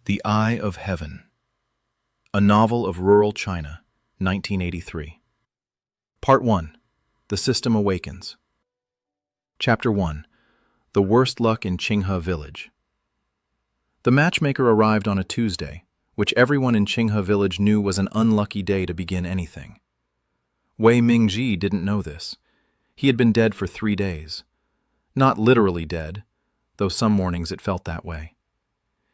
The Eye of Heaven. A novel of rural China, 1983. Part 1. The System Awakens. Chapter 1. The Worst Luck in Qinghe Village. The matchmaker arrived on a Tuesday, which everyone in Qinghe Village knew was an unlucky day to begin anything. Wei Mingji didn't know this. He had been dead for 3 days. Not literally dead, though some mornings it felt that way.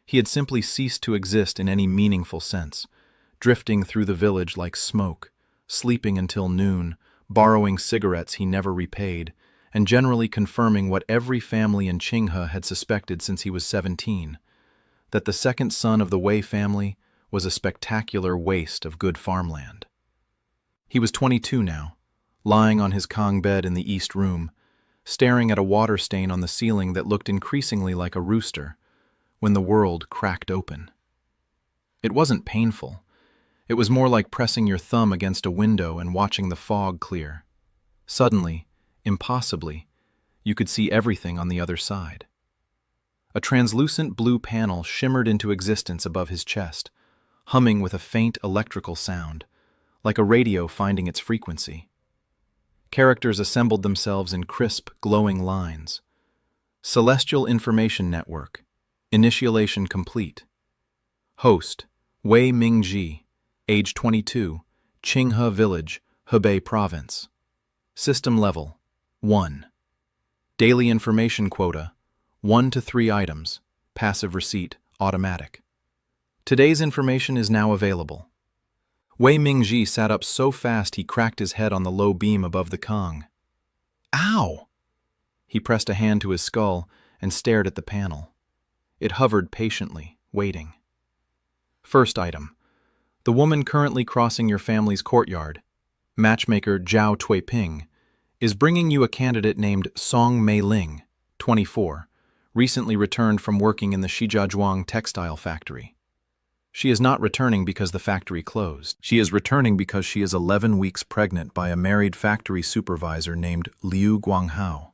He had simply ceased to exist in any meaningful sense, drifting through the village like smoke, sleeping until noon, borrowing cigarettes he never repaid, and generally confirming what every family in Qinghe had suspected since he was 17, that the second son of the Wei family was a spectacular waste of good farmland. He was 22 now, lying on his Kong bed in the east room, staring at a water stain on the ceiling that looked increasingly like a rooster, when the world cracked open. It wasn't painful. It was more like pressing your thumb against a window and watching the fog clear. Suddenly, impossibly, you could see everything on the other side. A translucent blue panel shimmered into existence above his chest, humming with a faint electrical sound, like a radio finding its frequency. Characters assembled themselves in crisp, glowing lines. Celestial Information Network. Initialization complete. Host, Wei Mingji, age 22, Qinghe Village, Hebei Province. System level, 1. Daily information quota, 1 to 3 items, passive receipt, automatic. Today's information is now available. Wei Mingji sat up so fast he cracked his head on the low beam above the Kong. Ow! He pressed a hand to his skull and stared at the panel. It hovered patiently, waiting. First item. The woman currently crossing your family's courtyard, matchmaker Zhao Tuiping, is bringing you a candidate named Song Mei Ling, 24, recently returned from working in the Shijiazhuang textile factory. She is not returning because the factory closed. She is returning because she is 11 weeks pregnant by a married factory supervisor named Liu Guanghao.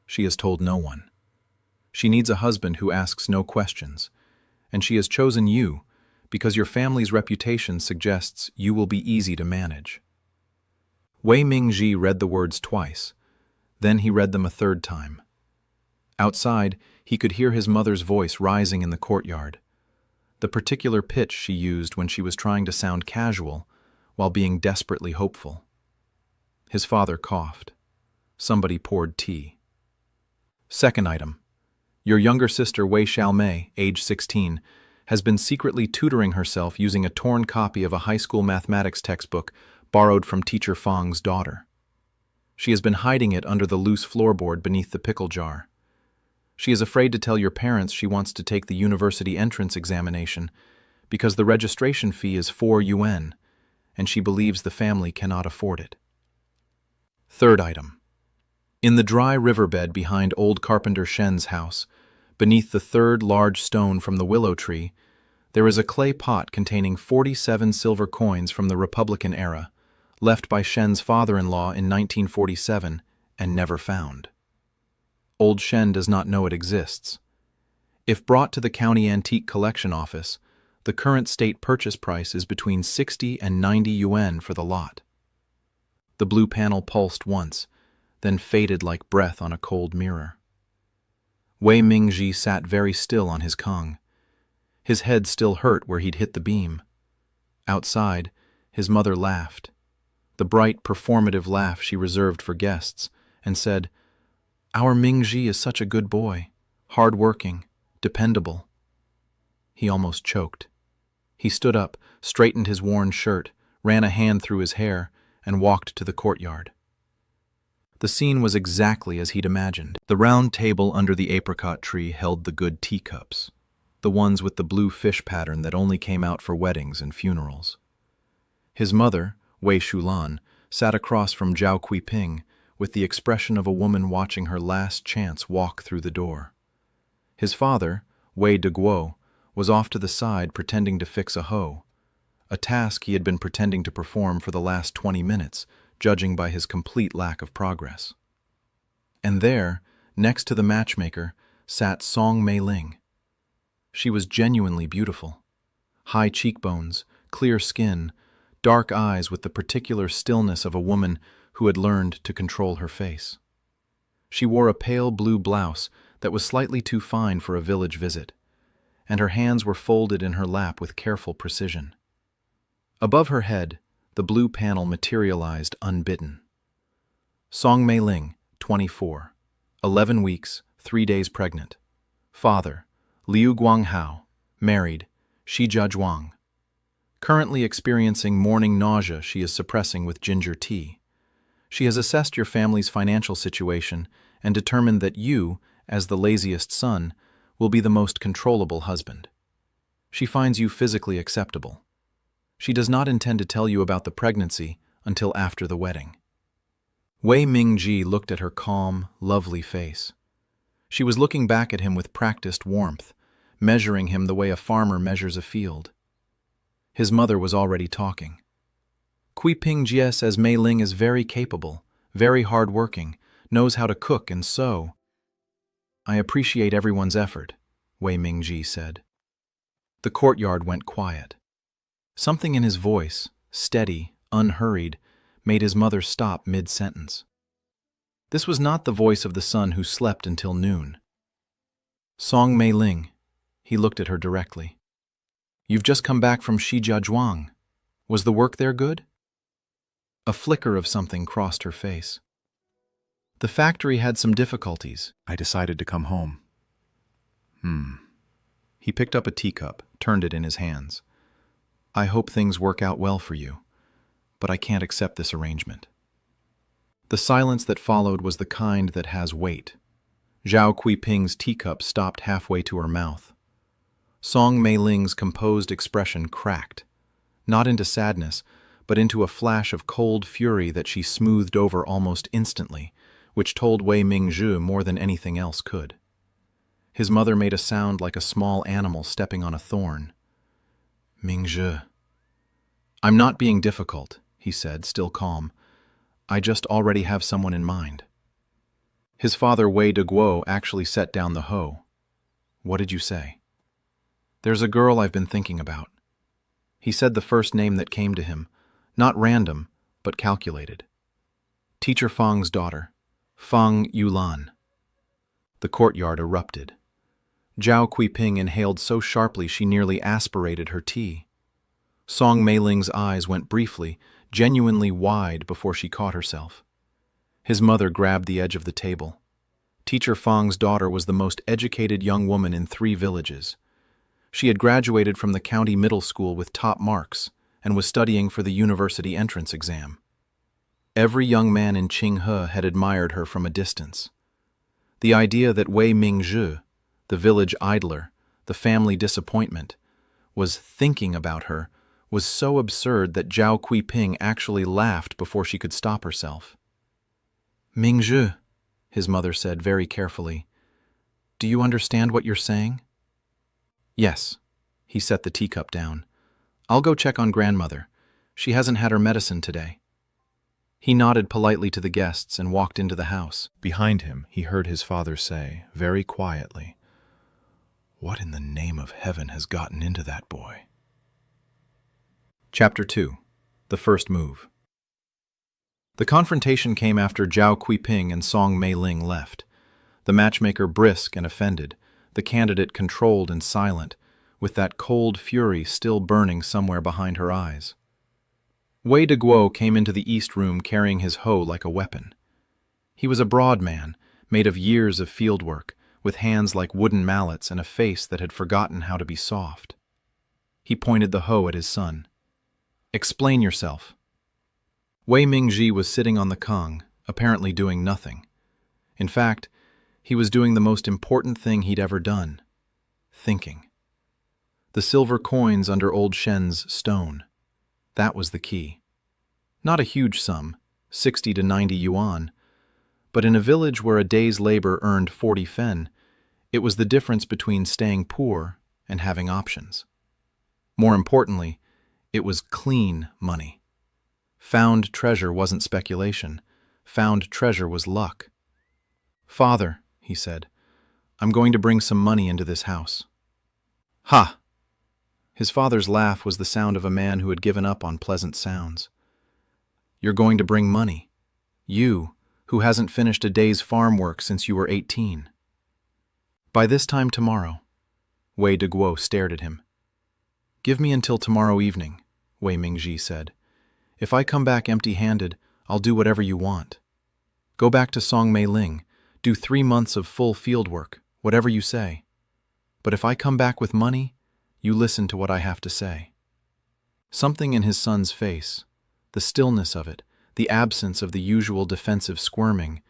She has told no one. She needs a husband who asks no questions, and she has chosen you because your family's reputation suggests you will be easy to manage. Wei Mingji read the words twice, then he read them a third time. Outside, he could hear his mother's voice rising in the courtyard, the particular pitch she used when she was trying to sound casual while being desperately hopeful. His father coughed. Somebody poured tea. Second item. Your younger sister Wei Xiaomei, age 16, has been secretly tutoring herself using a torn copy of a high school mathematics textbook borrowed from teacher Fang's daughter. She has been hiding it under the loose floorboard beneath the pickle jar. She is afraid to tell your parents she wants to take the university entrance examination because the registration fee is 4 yuan, and she believes the family cannot afford it. Third item. In the dry riverbed behind old carpenter Shen's house, beneath the third large stone from the willow tree, there is a clay pot containing 47 silver coins from the Republican era, left by Shen's father-in-law in 1947 and never found. Old Shen does not know it exists. If brought to the county antique collection office, the current state purchase price is between 60 and 90 yuan for the lot. The blue panel pulsed once, then faded like breath on a cold mirror. Wei Mingji sat very still on his Kong. His head still hurt where he'd hit the beam. Outside, his mother laughed, the bright, performative laugh she reserved for guests, and said, "Our Mingji is such a good boy, hard-working, dependable." He almost choked. He stood up, straightened his worn shirt, ran a hand through his hair, and walked to the courtyard. The scene was exactly as he'd imagined. The round table under the apricot tree held the good teacups, the ones with the blue fish pattern that only came out for weddings and funerals. His mother, Wei Shulan, sat across from Zhao Kuiping with the expression of a woman watching her last chance walk through the door. His father, Wei Deguo, was off to the side pretending to fix a hoe, a task he had been pretending to perform for the last 20 minutes, judging by his complete lack of progress. And there, next to the matchmaker, sat Song Mei Ling. She was genuinely beautiful. High cheekbones, clear skin, dark eyes with the particular stillness of a woman who had learned to control her face. She wore a pale blue blouse that was slightly too fine for a village visit, and her hands were folded in her lap with careful precision. Above her head, the blue panel materialized unbidden. Song Mei Ling, 24, 11 weeks, 3 days pregnant. Father, Liu Guanghao, married, Shijia Zhuang. Currently experiencing morning nausea she is suppressing with ginger tea. She has assessed your family's financial situation and determined that you, as the laziest son, will be the most controllable husband. She finds you physically acceptable. She does not intend to tell you about the pregnancy until after the wedding. Wei Mingji looked at her calm, lovely face. She was looking back at him with practiced warmth, measuring him the way a farmer measures a field. His mother was already talking. Kui Ping Jie says Mei Ling is very capable, very hard-working, knows how to cook and sew. I appreciate everyone's effort, Wei Mingji said. The courtyard went quiet. Something in his voice, steady, unhurried, made his mother stop mid-sentence. This was not the voice of the son who slept until noon. Song Mei Ling, he looked at her directly. You've just come back from Shijia Zhuang. Was the work there good? A flicker of something crossed her face. The factory had some difficulties. I decided to come home. He picked up a teacup, turned it in his hands. I hope things work out well for you, but I can't accept this arrangement. The silence that followed was the kind that has weight. Zhao Kuiping's teacup stopped halfway to her mouth. Song Mei Ling's composed expression cracked, not into sadness, but into a flash of cold fury that she smoothed over almost instantly, which told Wei Mingzhu more than anything else could. His mother made a sound like a small animal stepping on a thorn. Mingzhu. I'm not being difficult, he said, still calm. I just already have someone in mind. His father Wei de Guo actually set down the hoe. What did you say? There's a girl I've been thinking about. He said the first name that came to him, not random, but calculated. Teacher Fang's daughter, Fang Yulan. The courtyard erupted. Zhao Kuiping inhaled so sharply she nearly aspirated her tea. Song Mei Ling's eyes went briefly, genuinely wide before she caught herself. His mother grabbed the edge of the table. Teacher Fang's daughter was the most educated young woman in 3 villages. She had graduated from the county middle school with top marks and was studying for the university entrance exam. Every young man in Qinghe had admired her from a distance. The idea that Wei Mingzhu, the village idler, the family disappointment, was thinking about her was so absurd that Zhao Kuiping actually laughed before she could stop herself. Mingzhu, his mother said very carefully, do you understand what you're saying? Yes. He set the teacup down. I'll go check on grandmother. She hasn't had her medicine today. He nodded politely to the guests and walked into the house. Behind him, he heard his father say, very quietly, what in the name of heaven has gotten into that boy? Chapter 2. The First Move. The confrontation came after Zhao Kuiping and Song Mei Ling left. The matchmaker brisk and offended, the candidate controlled and silent, with that cold fury still burning somewhere behind her eyes. Wei de Guo came into the east room carrying his hoe like a weapon. He was a broad man, made of years of field work, with hands like wooden mallets and a face that had forgotten how to be soft. He pointed the hoe at his son. Explain yourself. Wei Mingji was sitting on the kong, apparently doing nothing. In fact, he was doing the most important thing he'd ever done. Thinking. The silver coins under old Shen's stone. That was the key. Not a huge sum, 60 to 90 yuan, but in a village where a day's labor earned 40 fen, it was the difference between staying poor and having options. More importantly, it was clean money. Found treasure wasn't speculation. Found treasure was luck. Father, he said, I'm going to bring some money into this house. Ha! His father's laugh was the sound of a man who had given up on pleasant sounds. You're going to bring money. You, who hasn't finished a day's farm work since you were 18. By this time tomorrow. Wei Deguo stared at him. Give me until tomorrow evening, Wei Mingji said. If I come back empty-handed, I'll do whatever you want. Go back to Song Mei Ling, do 3 months of full field work, whatever you say. But if I come back with money, you listen to what I have to say. Something in his son's face, the stillness of it, the absence of the usual defensive squirming,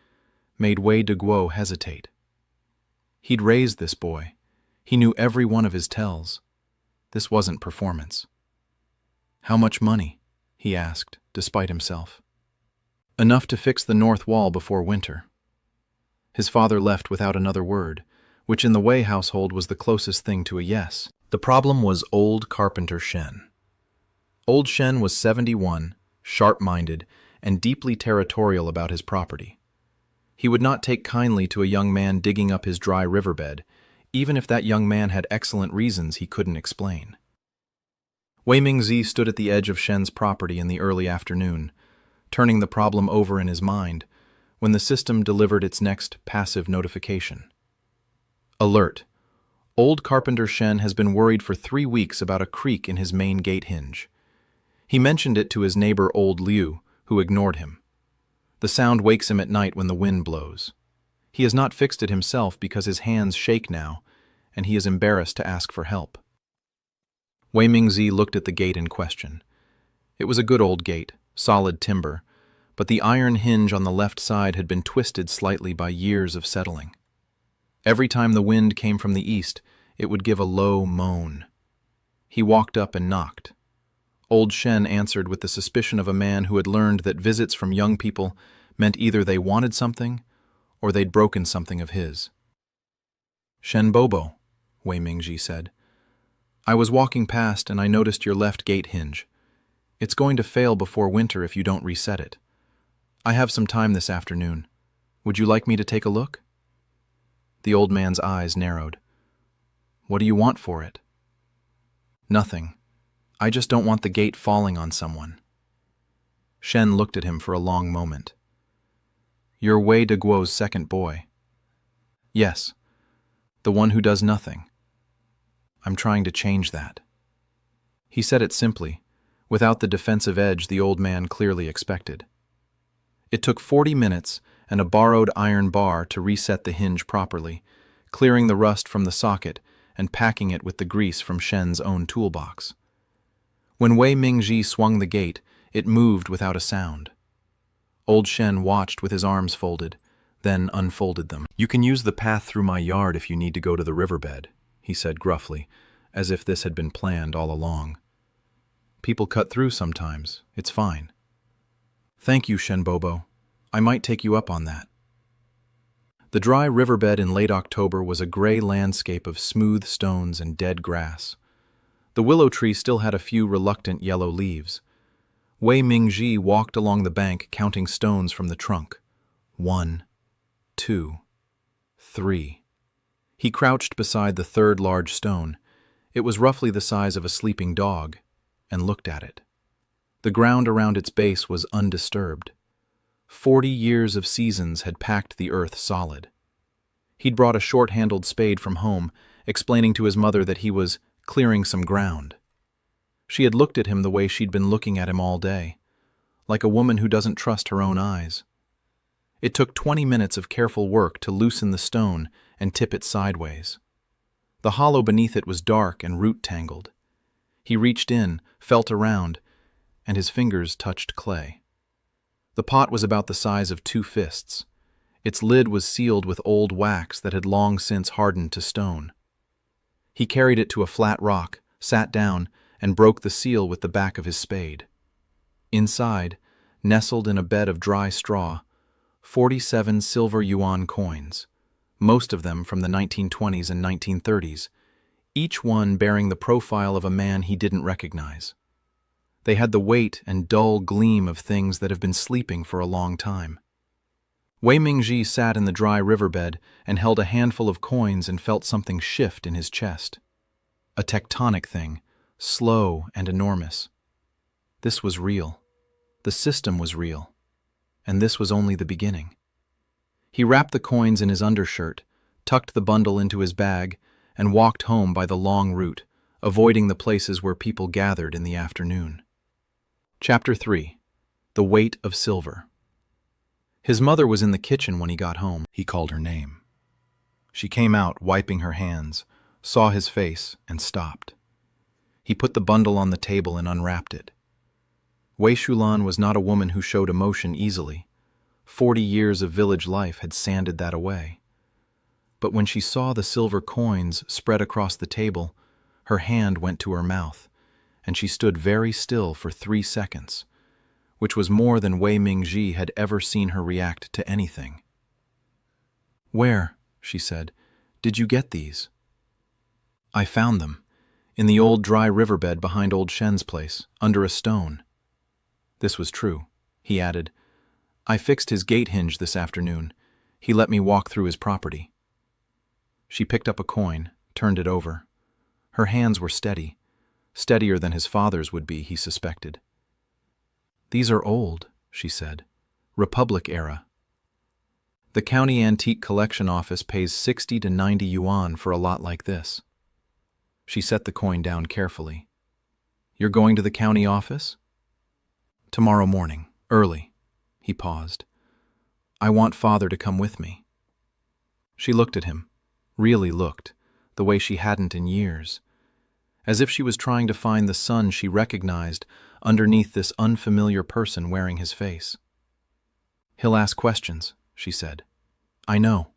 made Wei Deguo hesitate. He'd raised this boy. He knew every one of his tells. This wasn't performance. How much money? He asked, despite himself. Enough to fix the north wall before winter. His father left without another word, which in the Wei household was the closest thing to a yes. The problem was old carpenter Shen. Old Shen was 71, sharp-minded, and deeply territorial about his property. He would not take kindly to a young man digging up his dry riverbed, even if that young man had excellent reasons he couldn't explain. Wei Mingzi stood at the edge of Shen's property in the early afternoon, turning the problem over in his mind, when the system delivered its next passive notification. Alert. Old carpenter Shen has been worried for 3 weeks about a creak in his main gate hinge. He mentioned it to his neighbor old Liu, who ignored him. The sound wakes him at night when the wind blows. He has not fixed it himself because his hands shake now, and he is embarrassed to ask for help. Wei Mingzi looked at the gate in question. It was a good old gate, solid timber, but the iron hinge on the left side had been twisted slightly by years of settling. Every time the wind came from the east, it would give a low moan. He walked up and knocked. Old Shen answered with the suspicion of a man who had learned that visits from young people meant either they wanted something or they'd broken something of his. Shen Bobo, Wei Mingji said. I was walking past and I noticed your left gate hinge. It's going to fail before winter if you don't reset it. I have some time this afternoon. Would you like me to take a look? The old man's eyes narrowed. What do you want for it? Nothing. I just don't want the gate falling on someone. Shen looked at him for a long moment. You're Wei Deguo's second boy. Yes, the one who does nothing. I'm trying to change that. He said it simply, without the defensive edge the old man clearly expected. It took 40 minutes and a borrowed iron bar to reset the hinge properly, clearing the rust from the socket and packing it with the grease from Shen's own toolbox. When Wei Mingji swung the gate, it moved without a sound. Old Shen watched with his arms folded, then unfolded them. You can use the path through my yard if you need to go to the riverbed, he said gruffly, as if this had been planned all along. People cut through sometimes. It's fine. Thank you, Shen Bobo. I might take you up on that. The dry riverbed in late October was a gray landscape of smooth stones and dead grass. The willow tree still had a few reluctant yellow leaves. Wei Mingji walked along the bank counting stones from the trunk. 1, 2, 3. He crouched beside the third large stone. It was roughly the size of a sleeping dog, and looked at it. The ground around its base was undisturbed. 40 years of seasons had packed the earth solid. He'd brought a short-handled spade from home, explaining to his mother that he was clearing some ground. She had looked at him the way she'd been looking at him all day, like a woman who doesn't trust her own eyes. It took 20 minutes of careful work to loosen the stone and tip it sideways. The hollow beneath it was dark and root-tangled. He reached in, felt around, and his fingers touched clay. The pot was about the size of 2 fists. Its lid was sealed with old wax that had long since hardened to stone. He carried it to a flat rock, sat down, and broke the seal with the back of his spade. Inside, nestled in a bed of dry straw, 47 silver yuan coins, most of them from the 1920s and 1930s, each one bearing the profile of a man he didn't recognize. They had the weight and dull gleam of things that have been sleeping for a long time. Wei Mingji sat in the dry riverbed and held a handful of coins and felt something shift in his chest. a tectonic thing, slow and enormous. This was real. The system was real. And this was only the beginning. He wrapped the coins in his undershirt, tucked the bundle into his bag, and walked home by the long route, avoiding the places where people gathered in the afternoon. Chapter 3. The Weight of Silver. His mother was in the kitchen when he got home. He called her name. She came out, wiping her hands, saw his face, and stopped. He put the bundle on the table and unwrapped it. Wei Shulan was not a woman who showed emotion easily. 40 years of village life had sanded that away. But when she saw the silver coins spread across the table, her hand went to her mouth, and she stood very still for 3 seconds, which was more than Wei Mingji had ever seen her react to anything. "Where," she said, "did you get these?" "I found them, in the old dry riverbed behind old Shen's place, under a stone." This was true. He added, "I fixed his gate hinge this afternoon. He let me walk through his property." She picked up a coin, turned it over. Her hands were steady, steadier than his father's would be, he suspected. "These are old," she said. "Republic era. The county antique collection office pays 60 to 90 yuan for a lot like this." She set the coin down carefully. "You're going to the county office?" "Tomorrow morning, early." He paused. "I want father to come with me." She looked at him, really looked, the way she hadn't in years, as if she was trying to find the son she recognized underneath this unfamiliar person wearing his face. "He'll ask questions," she said. "I know.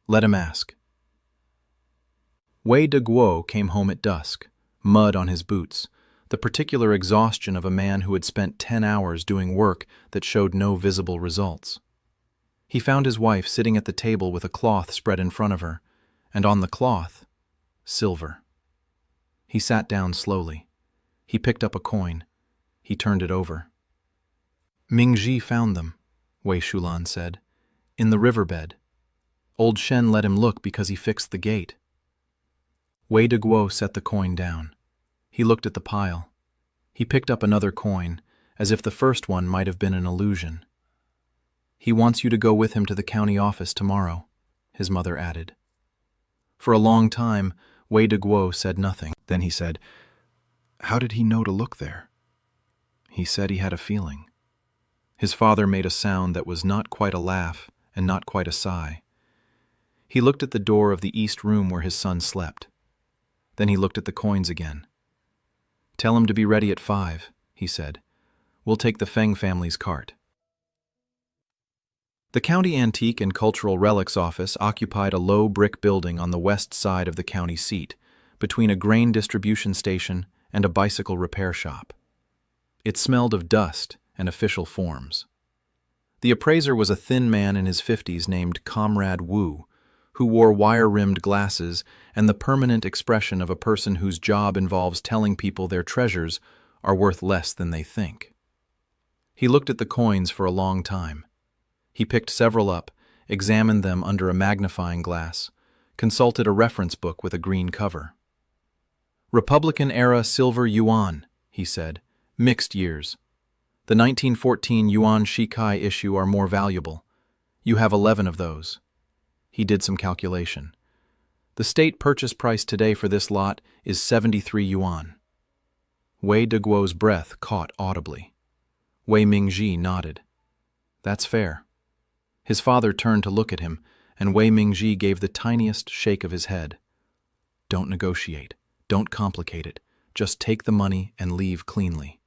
Let him ask." Wei de Guo came home at dusk, mud on his boots, the particular exhaustion of a man who had spent 10 hours doing work that showed no visible results. He found his wife sitting at the table with a cloth spread in front of her, and on the cloth, silver. He sat down slowly. He picked up a coin. He turned it over. "Mingji found them," Wei Shulan said, "in the riverbed. Old Shen let him look because he fixed the gate." Wei de Guo set the coin down. He looked at the pile. He picked up another coin, as if the first one might have been an illusion. "He wants you to go with him to the county office tomorrow," his mother added. For a long time, Wei de Guo said nothing. Then he said, "How did he know to look there?" "He said he had a feeling." His father made a sound that was not quite a laugh and not quite a sigh. He looked at the door of the east room where his son slept. Then he looked at the coins again. "Tell him to be ready at 5, he said. "We'll take the Feng family's cart." The County Antique and Cultural Relics Office occupied a low brick building on the west side of the county seat, between a grain distribution station and a bicycle repair shop. It smelled of dust and official forms. The appraiser was a thin man in his 50s named Comrade Wu, who wore wire-rimmed glasses and the permanent expression of a person whose job involves telling people their treasures are worth less than they think. He looked at the coins for a long time. He picked several up, examined them under a magnifying glass, consulted a reference book with a green cover. "Republican-era silver yuan," he said, "mixed years. The 1914 yuan shikai issue are more valuable. You have 11 of those." He did some calculation. "The state purchase price today for this lot is 73 yuan. Wei de Guo's breath caught audibly. Wei Mingji nodded. "That's fair." His father turned to look at him, and Wei Mingji gave the tiniest shake of his head. "Don't negotiate. Don't complicate it. Just take the money and leave cleanly."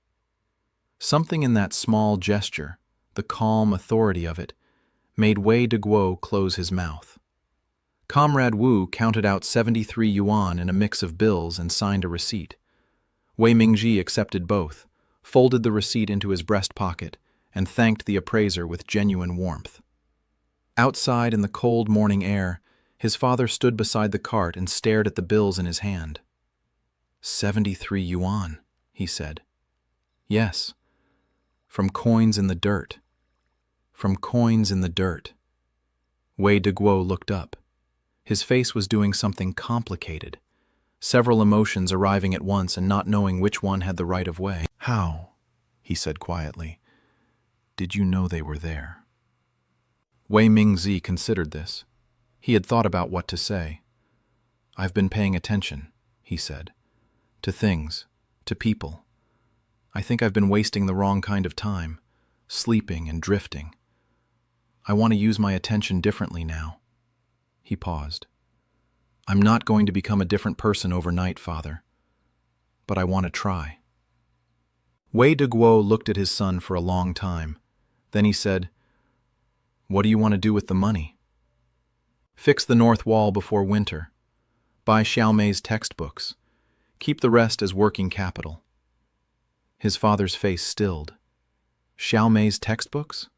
Something in that small gesture, the calm authority of it, made Wei de Guo close his mouth. Comrade Wu counted out 73 yuan in a mix of bills and signed a receipt. Wei Mingji accepted both, folded the receipt into his breast pocket, and thanked the appraiser with genuine warmth. Outside in the cold morning air, his father stood beside the cart and stared at the bills in his hand. 73 yuan, he said. "Yes. From coins in the dirt. From coins in the dirt." Wei de Guo looked up. His face was doing something complicated, several emotions arriving at once and not knowing which one had the right of way. "How?" he said quietly. "Did you know they were there?" Wei Mingzi considered this. He had thought about what to say. "I've been paying attention," he said. "To things, to people. I think I've been wasting the wrong kind of time, sleeping and drifting. I want to use my attention differently now." He paused. "I'm not going to become a different person overnight, Father, but I want to try." Wei Deguo looked at his son for a long time. Then he said, "What do you want to do with the money?" "Fix the north wall before winter. Buy Xiaomei's textbooks. Keep the rest as working capital." His father's face stilled. "Xiaomei's textbooks?"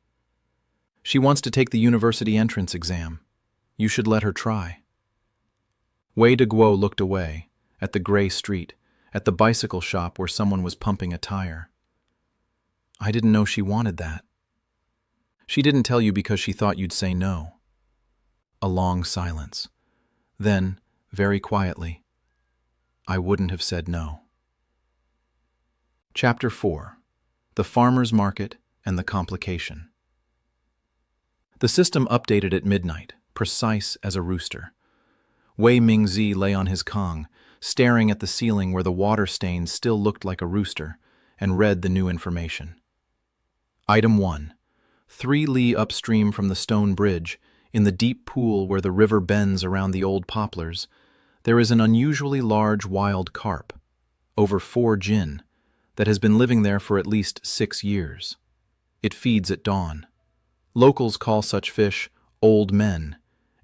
"She wants to take the university entrance exam. You should let her try." Wei Deguo looked away, at the gray street, at the bicycle shop where someone was pumping a tire. "I didn't know she wanted that." "She didn't tell you because she thought you'd say no." A long silence. Then, very quietly, "I wouldn't have said no." Chapter 4. The Farmer's Market and the Complication. The system updated at midnight, precise as a rooster. Wei Mingzi lay on his kong, staring at the ceiling where the water stains still looked like a rooster, and read the new information. Item 1. 3 li upstream from the stone bridge, in the deep pool where the river bends around the old poplars, there is an unusually large wild carp, over 4 jin, that has been living there for at least 6 years. It feeds at dawn. Locals call such fish old men,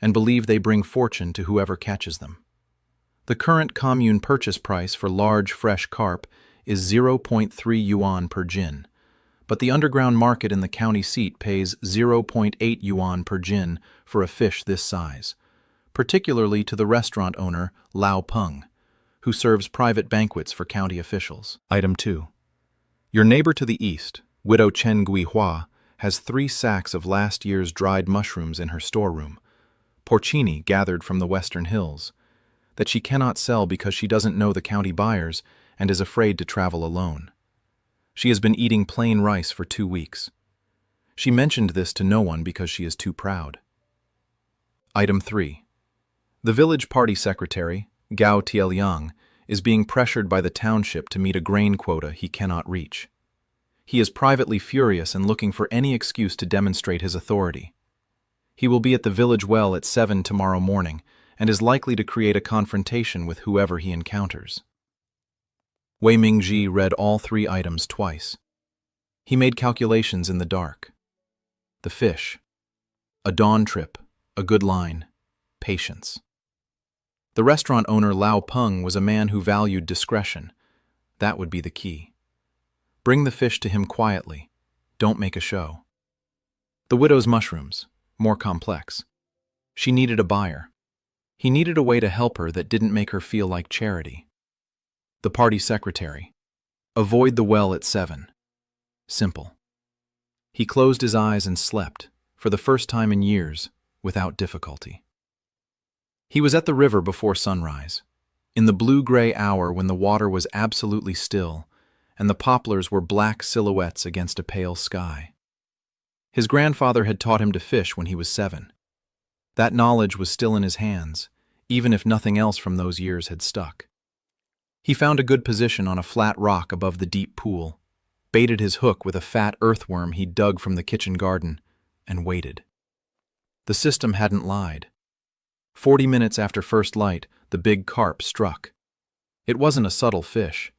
and believe they bring fortune to whoever catches them. The current commune purchase price for large fresh carp is 0.3 yuan per jin, but the underground market in the county seat pays 0.8 yuan per jin for a fish this size, particularly to the restaurant owner Lao Peng, who serves private banquets for county officials. Item 2. Your neighbor to the east, widow Chen Guihua, has 3 sacks of last year's dried mushrooms in her storeroom, porcini gathered from the western hills, that she cannot sell because she doesn't know the county buyers and is afraid to travel alone. She has been eating plain rice for 2 weeks. She mentioned this to no one because she is too proud. Item 3. The village party secretary, Gao Tieliang, is being pressured by the township to meet a grain quota he cannot reach. He is privately furious and looking for any excuse to demonstrate his authority. He will be at the village well at 7 tomorrow morning and is likely to create a confrontation with whoever he encounters. Wei Mingzi read all 3 items twice. He made calculations in the dark. The fish. A dawn trip, a good line, patience. The restaurant owner Lao Peng was a man who valued discretion. That would be the key. Bring the fish to him quietly. Don't make a show. The widow's mushrooms, more complex. She needed a buyer. He needed a way to help her that didn't make her feel like charity. The party secretary. Avoid the well at 7. Simple. He closed his eyes and slept, for the first time in years, without difficulty. He was at the river before sunrise, in the blue-gray hour when the water was absolutely still, and the poplars were black silhouettes against a pale sky. His grandfather had taught him to fish when he was 7. That knowledge was still in his hands, even if nothing else from those years had stuck. He found a good position on a flat rock above the deep pool, baited his hook with a fat earthworm he dug from the kitchen garden, and waited. The system hadn't lied. 40 minutes after first light, the big carp struck. It wasn't a subtle fish.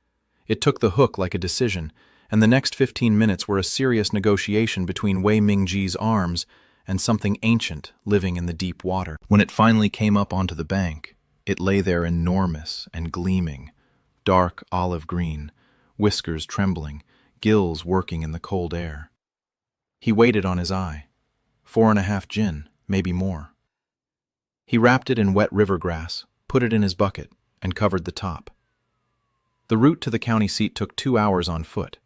It took the hook like a decision, and the next 15 minutes were a serious negotiation between Wei Mingzi's arms and something ancient living in the deep water. When it finally came up onto the bank, it lay there enormous and gleaming, dark olive green, whiskers trembling, gills working in the cold air. He waited on his eye. 4.5 jin, maybe more. He wrapped it in wet river grass, put it in his bucket, and covered the top. The route to the county seat took 2 hours on foot,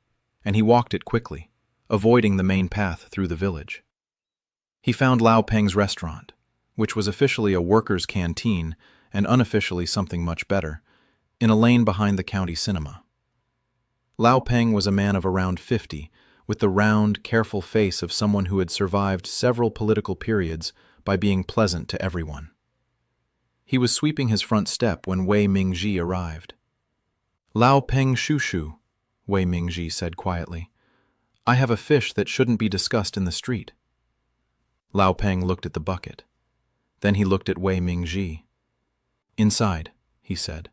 and he walked it quickly, avoiding the main path through the village. He found Lao Peng's restaurant, which was officially a workers' canteen and unofficially something much better, in a lane behind the county cinema. Lao Peng was a man of around 50, with the round, careful face of someone who had survived several political periods by being pleasant to everyone. He was sweeping his front step when Wei Mingji arrived. "Lao Peng Shushu," Wei Mingji said quietly. "I have a fish that shouldn't be discussed in the street." Lao Peng looked at the bucket. Then he looked at Wei Mingji. "Inside," he said.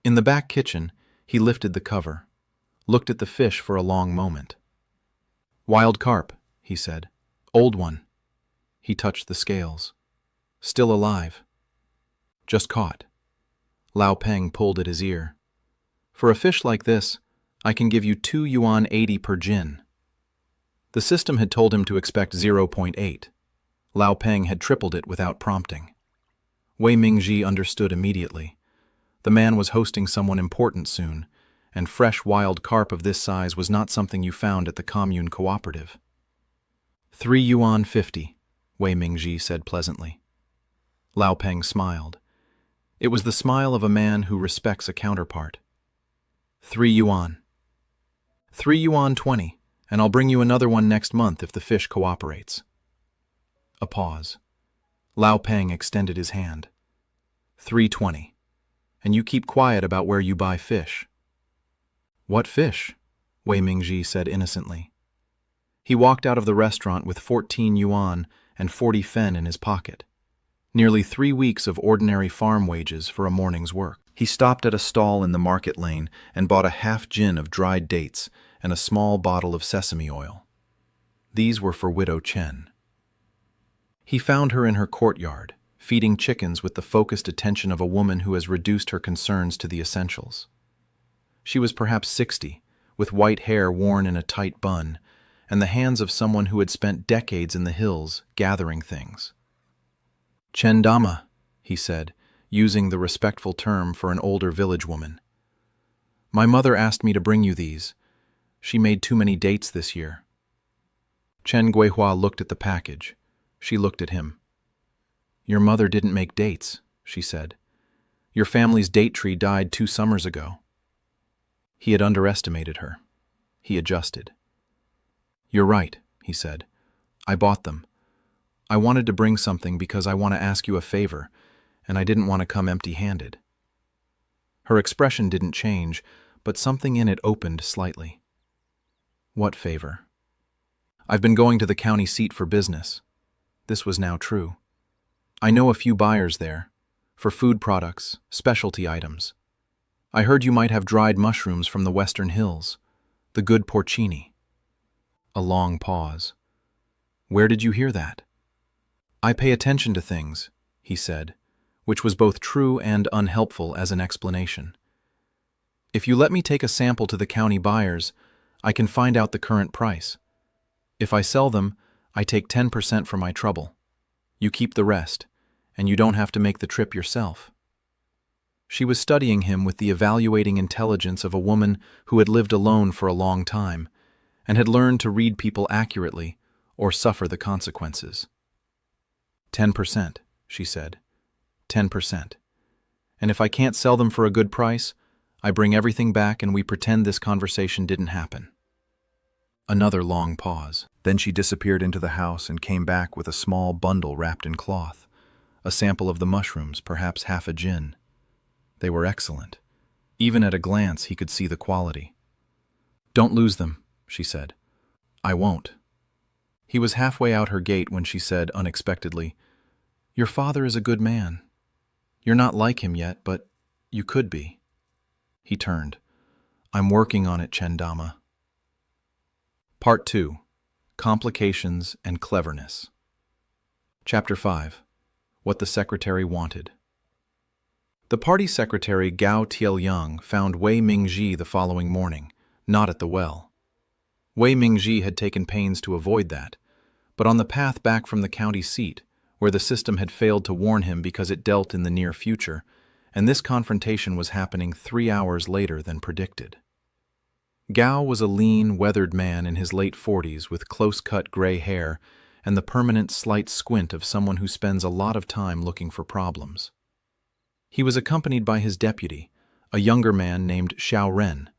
In the back kitchen, he lifted the cover, looked at the fish for a long moment. "Wild carp," he said. "Old one." He touched the scales. "Still alive." "Just caught." Lao Peng pulled at his ear. "For a fish like this, I can give you 2 yuan 80 per jin." The system had told him to expect 0.8. Lao Peng had tripled it without prompting. Wei Mingji understood immediately. The man was hosting someone important soon, and fresh wild carp of this size was not something you found at the commune cooperative. 3 yuan 50, Wei Mingji said pleasantly. Lao Peng smiled. It was the smile of a man who respects a counterpart. 3 yuan. 3 yuan 20, and I'll bring you another one next month if the fish cooperates. A pause. Lao Peng extended his hand. 3.20. And you keep quiet about where you buy fish. What fish? Wei Mingji said innocently. He walked out of the restaurant with 14 yuan and 40 fen in his pocket. Nearly 3 weeks of ordinary farm wages for a morning's work. He stopped at a stall in the market lane and bought a half jin of dried dates and a small bottle of sesame oil. These were for Widow Chen. He found her in her courtyard, feeding chickens with the focused attention of a woman who has reduced her concerns to the essentials. She was perhaps 60, with white hair worn in a tight bun, and the hands of someone who had spent decades in the hills gathering things. "Chen Dama," he said, using the respectful term for an older village woman. "My mother asked me to bring you these. She made too many dates this year." Chen Guihua looked at the package. She looked at him. "Your mother didn't make dates," she said. "Your family's date tree died 2 summers ago." He had underestimated her. He adjusted. "You're right," he said. "I bought them. I wanted to bring something because I want to ask you a favor, and I didn't want to come empty-handed." Her expression didn't change, but something in it opened slightly. "What favor?" "I've been going to the county seat for business." This was now true. "I know a few buyers there, for food products, specialty items. I heard you might have dried mushrooms from the western hills, the good porcini." A long pause. "Where did you hear that?" "I pay attention to things," he said, which was both true and unhelpful as an explanation. "If you let me take a sample to the county buyers, I can find out the current price. If I sell them, I take 10% for my trouble. You keep the rest, and you don't have to make the trip yourself." She was studying him with the evaluating intelligence of a woman who had lived alone for a long time and had learned to read people accurately or suffer the consequences. 10%, she said. 10%. And if I can't sell them for a good price, I bring everything back and we pretend this conversation didn't happen. Another long pause. Then she disappeared into the house and came back with a small bundle wrapped in cloth, a sample of the mushrooms, perhaps half a jin. They were excellent. Even at a glance, he could see the quality. "Don't lose them," she said. "I won't." He was halfway out her gate when she said unexpectedly, "Your father is a good man. You're not like him yet, but you could be." He turned. "I'm working on it, Chendama." Part 2. Complications and Cleverness. Chapter 5. What the Secretary Wanted. The party secretary Gao Tielyang found Wei Mingji the following morning, not at the well. Wei Mingji had taken pains to avoid that, but on the path back from the county seat, where the system had failed to warn him because it dealt in the near future, and this confrontation was happening 3 hours later than predicted. Gao was a lean, weathered man in his late 40s with close-cut gray hair and the permanent slight squint of someone who spends a lot of time looking for problems. He was accompanied by his deputy, a younger man named Xiao Ren,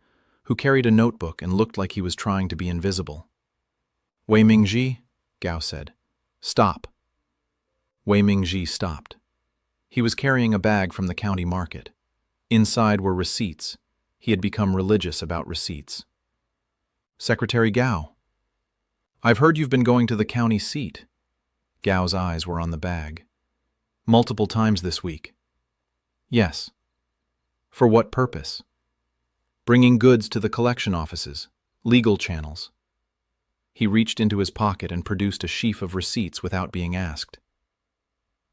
who carried a notebook and looked like he was trying to be invisible. "Wei Mingji," Gao said. "Stop." Wei Mingji stopped. He was carrying a bag from the county market. Inside were receipts. He had become religious about receipts. "Secretary Gao." "I've heard you've been going to the county seat." Gao's eyes were on the bag. "Multiple times this week." "Yes." "For what purpose?" "Bringing goods to the collection offices, legal channels." He reached into his pocket and produced a sheaf of receipts without being asked.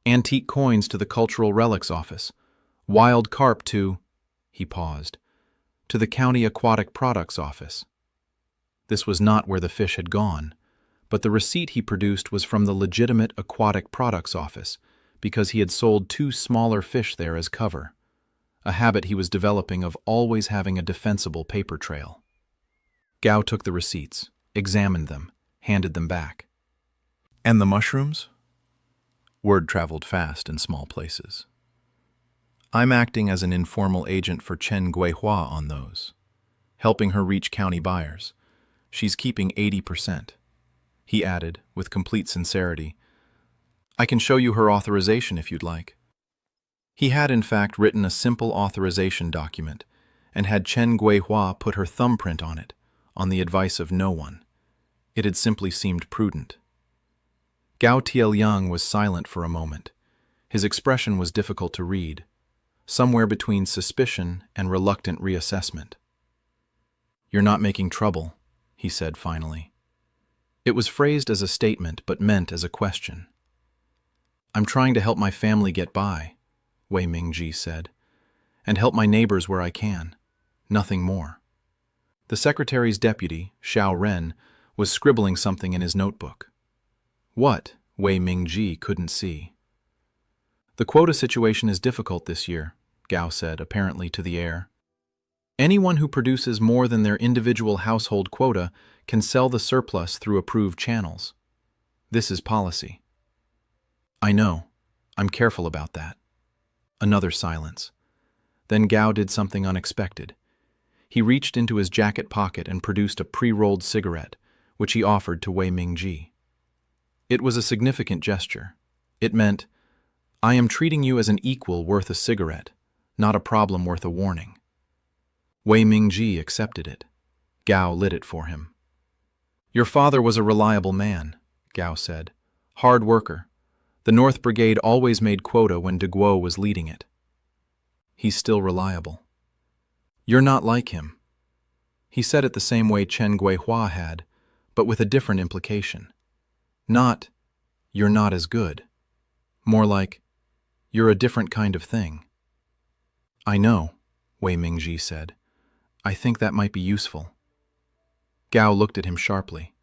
"Antique coins to the Cultural Relics Office. Wild carp to—" he paused, "to the County Aquatic Products Office." This was not where the fish had gone, but the receipt he produced was from the legitimate Aquatic Products Office because he had sold 2 smaller fish there as cover, a habit he was developing of always having a defensible paper trail. Gao took the receipts, examined them, handed them back. "And the mushrooms?" Word traveled fast in small places. "I'm acting as an informal agent for Chen Guihua on those, helping her reach county buyers. She's keeping 80%. He added, with complete sincerity, "I can show you her authorization if you'd like." He had in fact written a simple authorization document and had Chen Guihua put her thumbprint on it, on the advice of no one. It had simply seemed prudent. Gao Tianyang was silent for a moment. His expression was difficult to read, somewhere between suspicion and reluctant reassessment. "You're not making trouble," he said finally. It was phrased as a statement but meant as a question. "I'm trying to help my family get by," Wei Mingji said, "and help my neighbors where I can. Nothing more." The secretary's deputy, Xiao Ren, was scribbling something in his notebook. What, Wei Mingji couldn't see. "The quota situation is difficult this year," Gao said, apparently to the air. "Anyone who produces more than their individual household quota can sell the surplus through approved channels. This is policy." "I know. I'm careful about that." Another silence. Then Gao did something unexpected. He reached into his jacket pocket and produced a pre-rolled cigarette, which he offered to Wei Mingji. It was a significant gesture. It meant, "I am treating you as an equal worth a cigarette, not a problem worth a warning." Wei Mingji accepted it. Gao lit it for him. "Your father was a reliable man," Gao said. "Hard worker. The North Brigade always made quota when de Guo was leading it." "He's still reliable." "You're not like him." He said it the same way Chen Guihua had, but with a different implication. Not, "You're not as good." More like, "You're a different kind of thing." "I know," Wei Mingji said. "I think that might be useful." Gao looked at him sharply.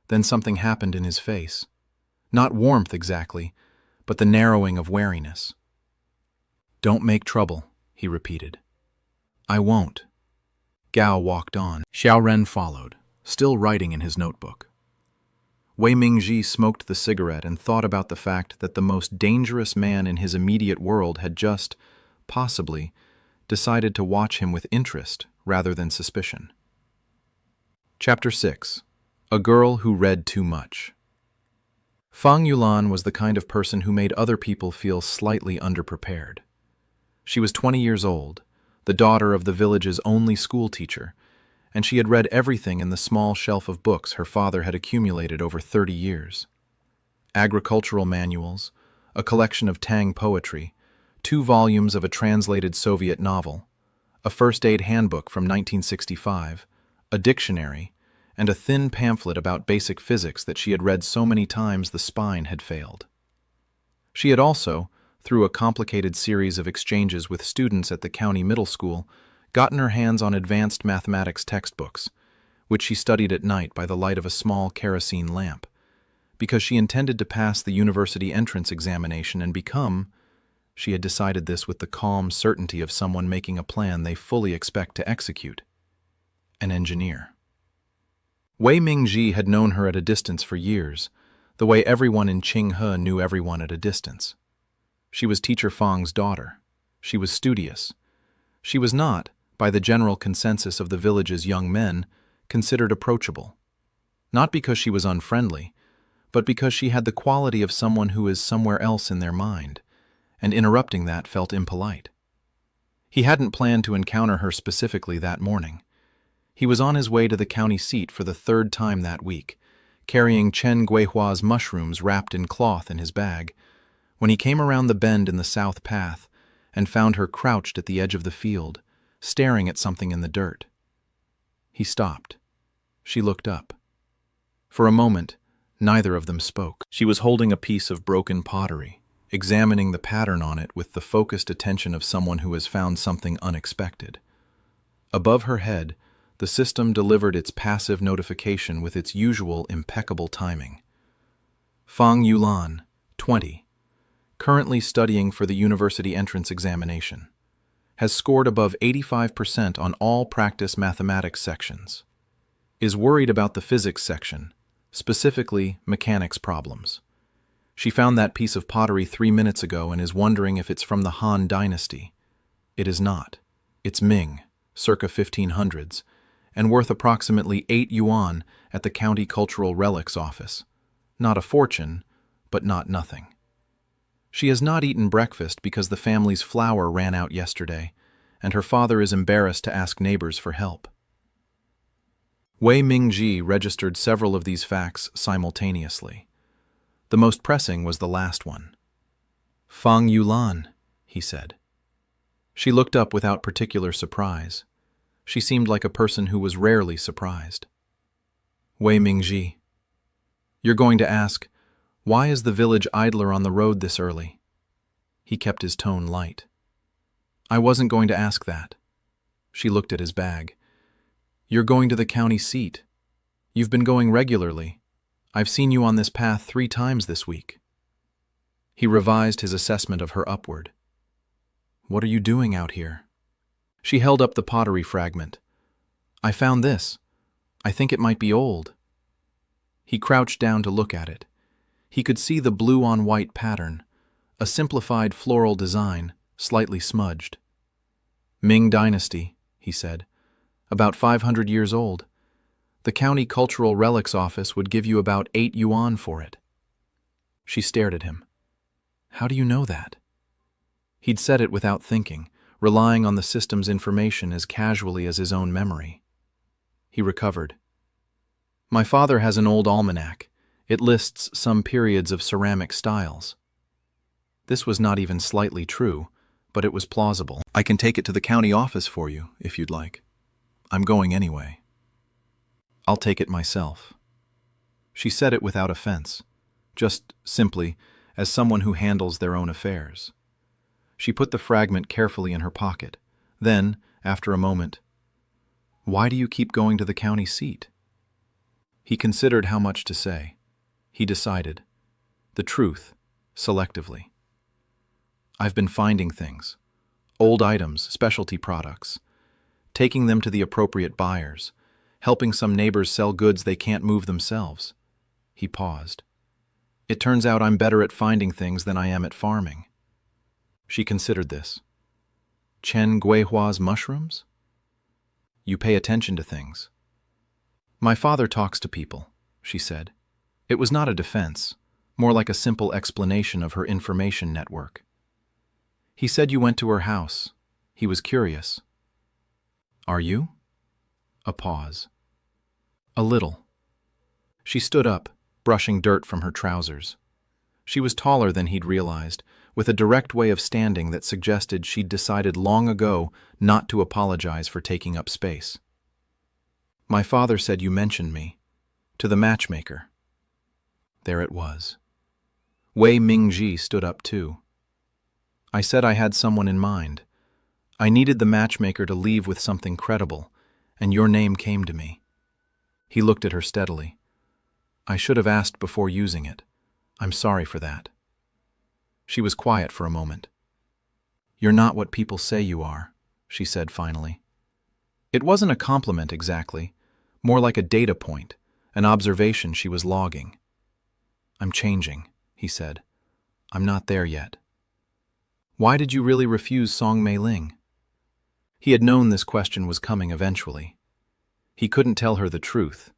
Then something happened in his face. Not warmth exactly, but the narrowing of wariness. "Don't make trouble," he repeated. "I won't." Gao walked on. Xiao Ren followed, still writing in his notebook. Wei Mingji smoked the cigarette and thought about the fact that the most dangerous man in his immediate world had just, possibly, decided to watch him with interest rather than suspicion. Chapter 6. A Girl Who Read Too Much. Fang Yulan was the kind of person who made other people feel slightly underprepared. She was 20 years old, the daughter of the village's only school teacher, and she had read everything in the small shelf of books her father had accumulated over 30 years. Agricultural manuals, a collection of Tang poetry, 2 volumes of a translated Soviet novel, a first aid handbook from 1965, a dictionary, and a thin pamphlet about basic physics that she had read so many times the spine had failed. She had also, through a complicated series of exchanges with students at the county middle school, gotten her hands on advanced mathematics textbooks, which she studied at night by the light of a small kerosene lamp, because she intended to pass the university entrance examination and become, she had decided this with the calm certainty of someone making a plan they fully expect to execute, an engineer. Wei Mingji had known her at a distance for years, the way everyone in Qinghe knew everyone at a distance. She was Teacher Fang's daughter. She was studious. She was not, by the general consensus of the village's young men, considered approachable. Not because she was unfriendly, but because she had the quality of someone who is somewhere else in their mind, and interrupting that felt impolite. He hadn't planned to encounter her specifically that morning. He was on his way to the county seat for the third time that week, carrying Chen Guihua's mushrooms wrapped in cloth in his bag, when he came around the bend in the south path and found her crouched at the edge of the field, staring at something in the dirt. He stopped. She looked up. For a moment, neither of them spoke. She was holding a piece of broken pottery, examining the pattern on it with the focused attention of someone who has found something unexpected. Above her head, the system delivered its passive notification with its usual impeccable timing. Fang Yulan, 20, currently studying for the university entrance examination, has scored above 85% on all practice mathematics sections, is worried about the physics section, specifically mechanics problems. She found that piece of pottery 3 minutes ago and is wondering if it's from the Han Dynasty. It is not. It's Ming, circa 1500s, and worth approximately 8 yuan at the County Cultural Relics Office. Not a fortune, but not nothing. She has not eaten breakfast because the family's flour ran out yesterday, and her father is embarrassed to ask neighbors for help. Wei Mingji registered several of these facts simultaneously. The most pressing was the last one. Fang Yulan, he said. She looked up without particular surprise. She seemed like a person who was rarely surprised. Wei Mingji. You're going to ask, why is the village idler on the road this early? He kept his tone light. I wasn't going to ask that. She looked at his bag. You're going to the county seat. You've been going regularly. I've seen you on this path 3 times this week. He revised his assessment of her upward. What are you doing out here? She held up the pottery fragment. I found this. I think it might be old. He crouched down to look at it. He could see the blue-on-white pattern, a simplified floral design, slightly smudged. Ming Dynasty, he said. About 500 years old. The County Cultural Relics Office would give you about 8 yuan for it. She stared at him. How do you know that? He'd said it without thinking, relying on the system's information as casually as his own memory. He recovered. My father has an old almanac. It lists some periods of ceramic styles. This was not even slightly true, but it was plausible. I can take it to the county office for you, if you'd like. I'm going anyway. I'll take it myself. She said it without offense, just simply as someone who handles their own affairs. She put the fragment carefully in her pocket. Then, after a moment, why do you keep going to the county seat? He considered how much to say. He decided. The truth, selectively. I've been finding things. Old items, specialty products. Taking them to the appropriate buyers. Helping some neighbors sell goods they can't move themselves. He paused. It turns out I'm better at finding things than I am at farming. She considered this. Chen Guihua's mushrooms? You pay attention to things. My father talks to people, she said. It was not a defense, more like a simple explanation of her information network. He said you went to her house. He was curious. Are you? A pause. A little. She stood up, brushing dirt from her trousers. She was taller than he'd realized, with a direct way of standing that suggested she'd decided long ago not to apologize for taking up space. My father said you mentioned me. To the matchmaker. There it was. Wei Mingji stood up too. I said I had someone in mind. I needed the matchmaker to leave with something credible, and your name came to me. He looked at her steadily. I should have asked before using it. I'm sorry for that. She was quiet for a moment. You're not what people say you are, she said finally. It wasn't a compliment exactly, more like a data point, an observation she was logging. I'm changing, he said. I'm not there yet. Why did you really refuse Song Mei Ling? He had known this question was coming eventually. He couldn't tell her the truth,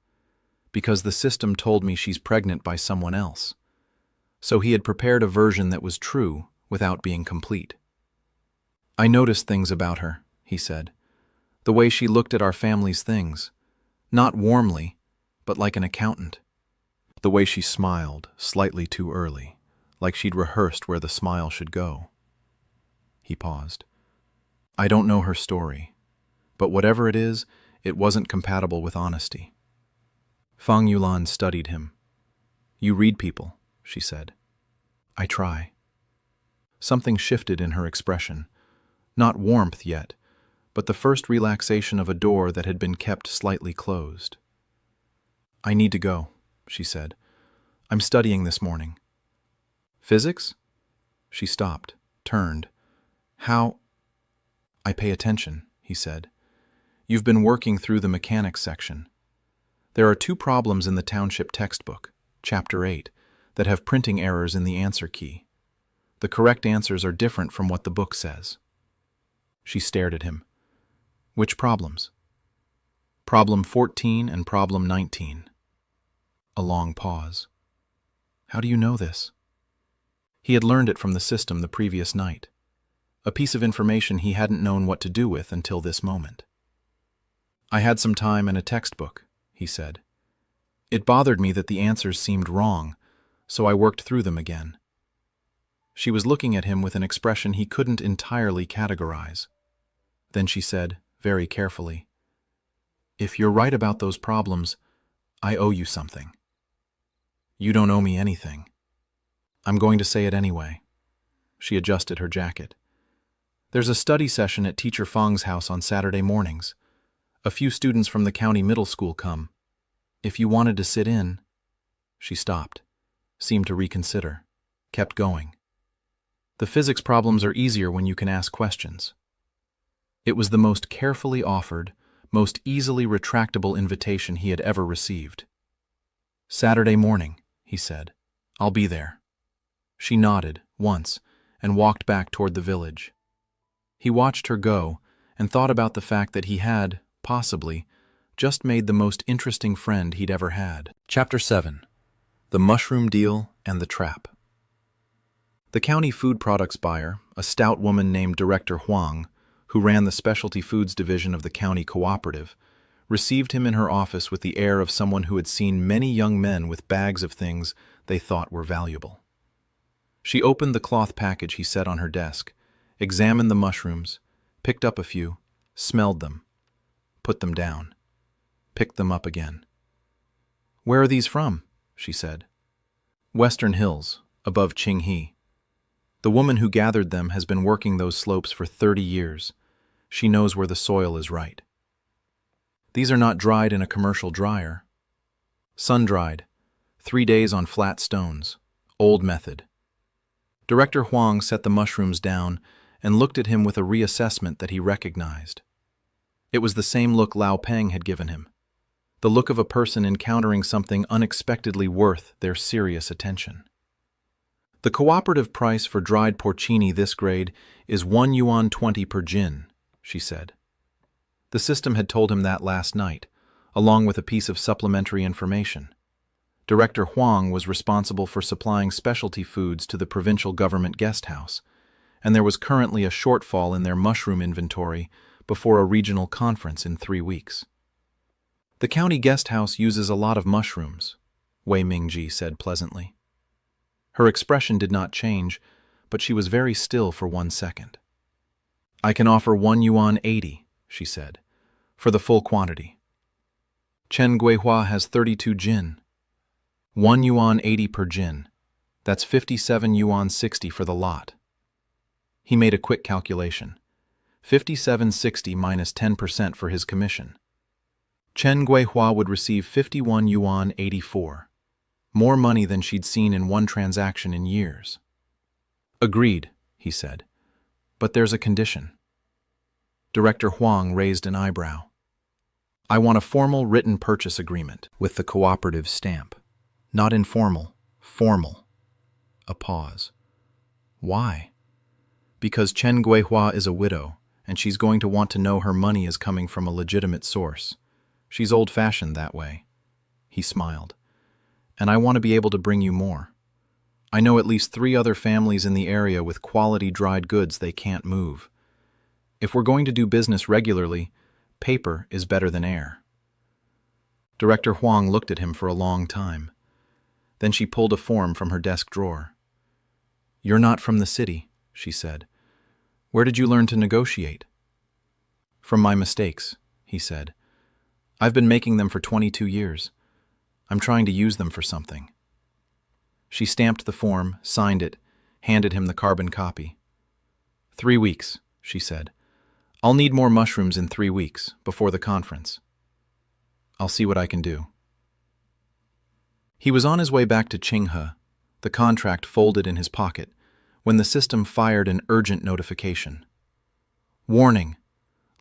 because the system told me she's pregnant by someone else. So he had prepared a version that was true without being complete. I noticed things about her, he said. The way she looked at our family's things. Not warmly, but like an accountant. The way she smiled, slightly too early, like she'd rehearsed where the smile should go. He paused. I don't know her story, but whatever it is, it wasn't compatible with honesty. Fang Yulan studied him. You read people, she said. I try. Something shifted in her expression. Not warmth yet, but the first relaxation of a door that had been kept slightly closed. I need to go, she said. I'm studying this morning. Physics? She stopped, turned. How? I pay attention, he said. You've been working through the mechanics section. There are 2 problems in the township textbook, Chapter 8, that have printing errors in the answer key. The correct answers are different from what the book says. She stared at him. Which problems? Problem 14 and problem 19. A long pause. How do you know this? He had learned it from the system the previous night. A piece of information he hadn't known what to do with until this moment. I had some time and a textbook, he said. It bothered me that the answers seemed wrong, so I worked through them again. She was looking at him with an expression he couldn't entirely categorize. Then she said, very carefully, If you're right about those problems, I owe you something. You don't owe me anything. I'm going to say it anyway. She adjusted her jacket. There's a study session at Teacher Fang's house on Saturday mornings. A few students from the county middle school come. If you wanted to sit in... She stopped, seemed to reconsider, kept going. The physics problems are easier when you can ask questions. It was the most carefully offered, most easily retractable invitation he had ever received. Saturday morning, he said. I'll be there. She nodded, once, and walked back toward the village. He watched her go and thought about the fact that he had, possibly, just made the most interesting friend he'd ever had. Chapter 7. The Mushroom Deal and the Trap. The county food products buyer, a stout woman named Director Huang, who ran the specialty foods division of the county cooperative, received him in her office with the air of someone who had seen many young men with bags of things they thought were valuable. She opened the cloth package he set on her desk, examined the mushrooms, picked up a few, smelled them, put them down, picked them up again. Where are these from? She said. Western Hills, above Qinghe. The woman who gathered them has been working those slopes for 30 years. She knows where the soil is right. These are not dried in a commercial dryer. Sun-dried, 3 days on flat stones, old method. Director Huang set the mushrooms down and looked at him with a reassessment that he recognized. It was the same look Lao Peng had given him, the look of a person encountering something unexpectedly worth their serious attention. The cooperative price for dried porcini this grade is 1 yuan 20 per jin, she said. The system had told him that last night, along with a piece of supplementary information. Director Huang was responsible for supplying specialty foods to the provincial government guest house, and there was currently a shortfall in their mushroom inventory before a regional conference in 3 weeks. The county guest house uses a lot of mushrooms, Wei Mingji said pleasantly. Her expression did not change, but she was very still for 1 second. I can offer 1 yuan 80, she said, for the full quantity. Chen Guihua has 32 jin. 1 yuan 80 per jin. That's 57 yuan 60 for the lot. He made a quick calculation. 57.60 minus 10% for his commission. Chen Guihua would receive 51 yuan 84. More money than she'd seen in one transaction in years. Agreed, he said. But there's a condition. Director Huang raised an eyebrow. I want a formal written purchase agreement with the cooperative stamp. Not informal, formal. A pause. Why? Because Chen Guihua is a widow, and she's going to want to know her money is coming from a legitimate source. She's old-fashioned that way. He smiled. And I want to be able to bring you more. I know at least 3 other families in the area with quality dried goods they can't move. If we're going to do business regularly, paper is better than air. Director Huang looked at him for a long time. Then she pulled a form from her desk drawer. "You're not from the city," she said. "Where did you learn to negotiate?" "From my mistakes," he said. "I've been making them for 22 years. I'm trying to use them for something." She stamped the form, signed it, handed him the carbon copy. 3 weeks, she said. "I'll need more mushrooms in 3 weeks, before the conference. I'll see what I can do." He was on his way back to Qinghe, the contract folded in his pocket, when the system fired an urgent notification. "Warning!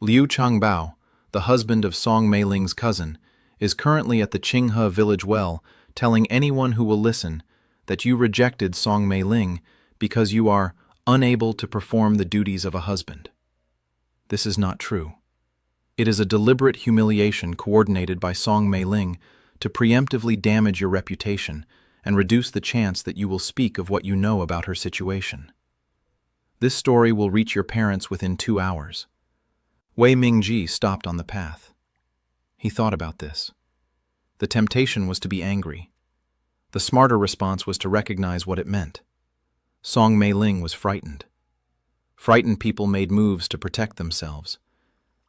Liu Changbao, the husband of Song Meiling's cousin, is currently at the Qinghe village well telling anyone who will listen that you rejected Song Meiling because you are unable to perform the duties of a husband. This is not true. It is a deliberate humiliation coordinated by Song Meiling to preemptively damage your reputation and reduce the chance that you will speak of what you know about her situation. This story will reach your parents within 2 hours." Wei Mingji stopped on the path. He thought about this. The temptation was to be angry. The smarter response was to recognize what it meant. Song Meiling was frightened. Frightened people made moves to protect themselves.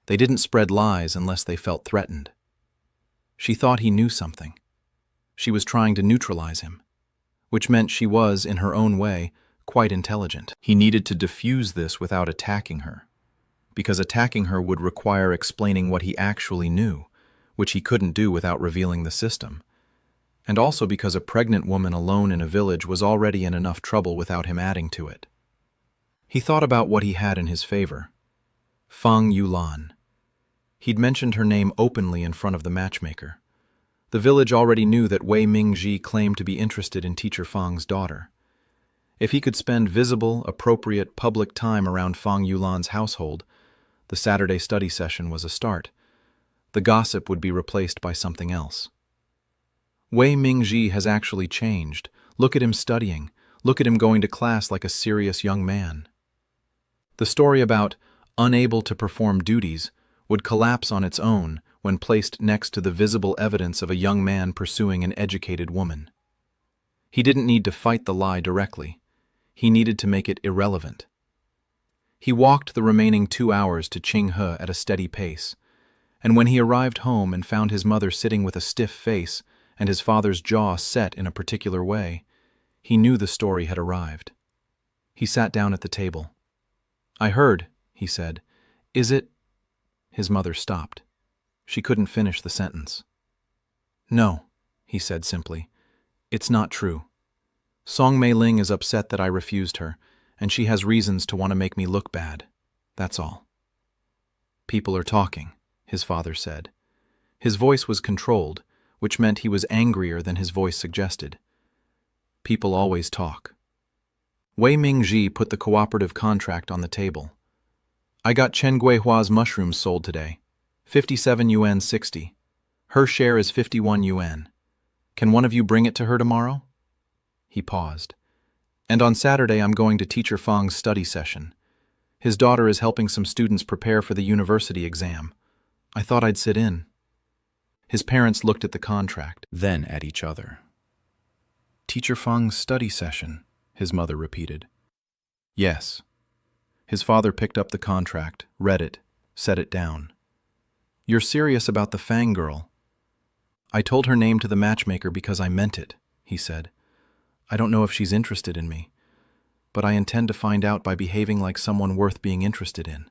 They didn't spread lies unless they felt threatened. She thought he knew something. She was trying to neutralize him, which meant she was, in her own way, quite intelligent. He needed to diffuse this without attacking her, because attacking her would require explaining what he actually knew, which he couldn't do without revealing the system, and also because a pregnant woman alone in a village was already in enough trouble without him adding to it. He thought about what he had in his favor. Fang Yulan. He'd mentioned her name openly in front of the matchmaker. The village already knew that Wei Mingji claimed to be interested in teacher Fang's daughter. If he could spend visible, appropriate, public time around Fang Yulan's household, the Saturday study session was a start. The gossip would be replaced by something else. Wei Mingji has actually changed. Look at him studying. Look at him going to class like a serious young man. The story about unable to perform duties would collapse on its own when placed next to the visible evidence of a young man pursuing an educated woman. He didn't need to fight the lie directly. He needed to make it irrelevant. He walked the remaining 2 hours to Qinghe at a steady pace, and when he arrived home and found his mother sitting with a stiff face and his father's jaw set in a particular way, he knew the story had arrived. He sat down at the table. "I heard," he said. "Is it—" His mother stopped. She couldn't finish the sentence. "No," he said simply. "It's not true. Song Meiling is upset that I refused her, and she has reasons to want to make me look bad. That's all." "People are talking," his father said. His voice was controlled, which meant he was angrier than his voice suggested. "People always talk." Wei Mingji put the cooperative contract on the table. "I got Chen Guihua's mushrooms sold today. 57 yuan 60. Her share is 51 yuan. Can one of you bring it to her tomorrow?" He paused. "And on Saturday I'm going to Teacher Fang's study session. His daughter is helping some students prepare for the university exam. I thought I'd sit in." His parents looked at the contract, then at each other. "Teacher Fang's study session," his mother repeated. "Yes." His father picked up the contract, read it, set it down. "You're serious about the Fang girl?" "I told her name to the matchmaker because I meant it," he said. "I don't know if she's interested in me, but I intend to find out by behaving like someone worth being interested in."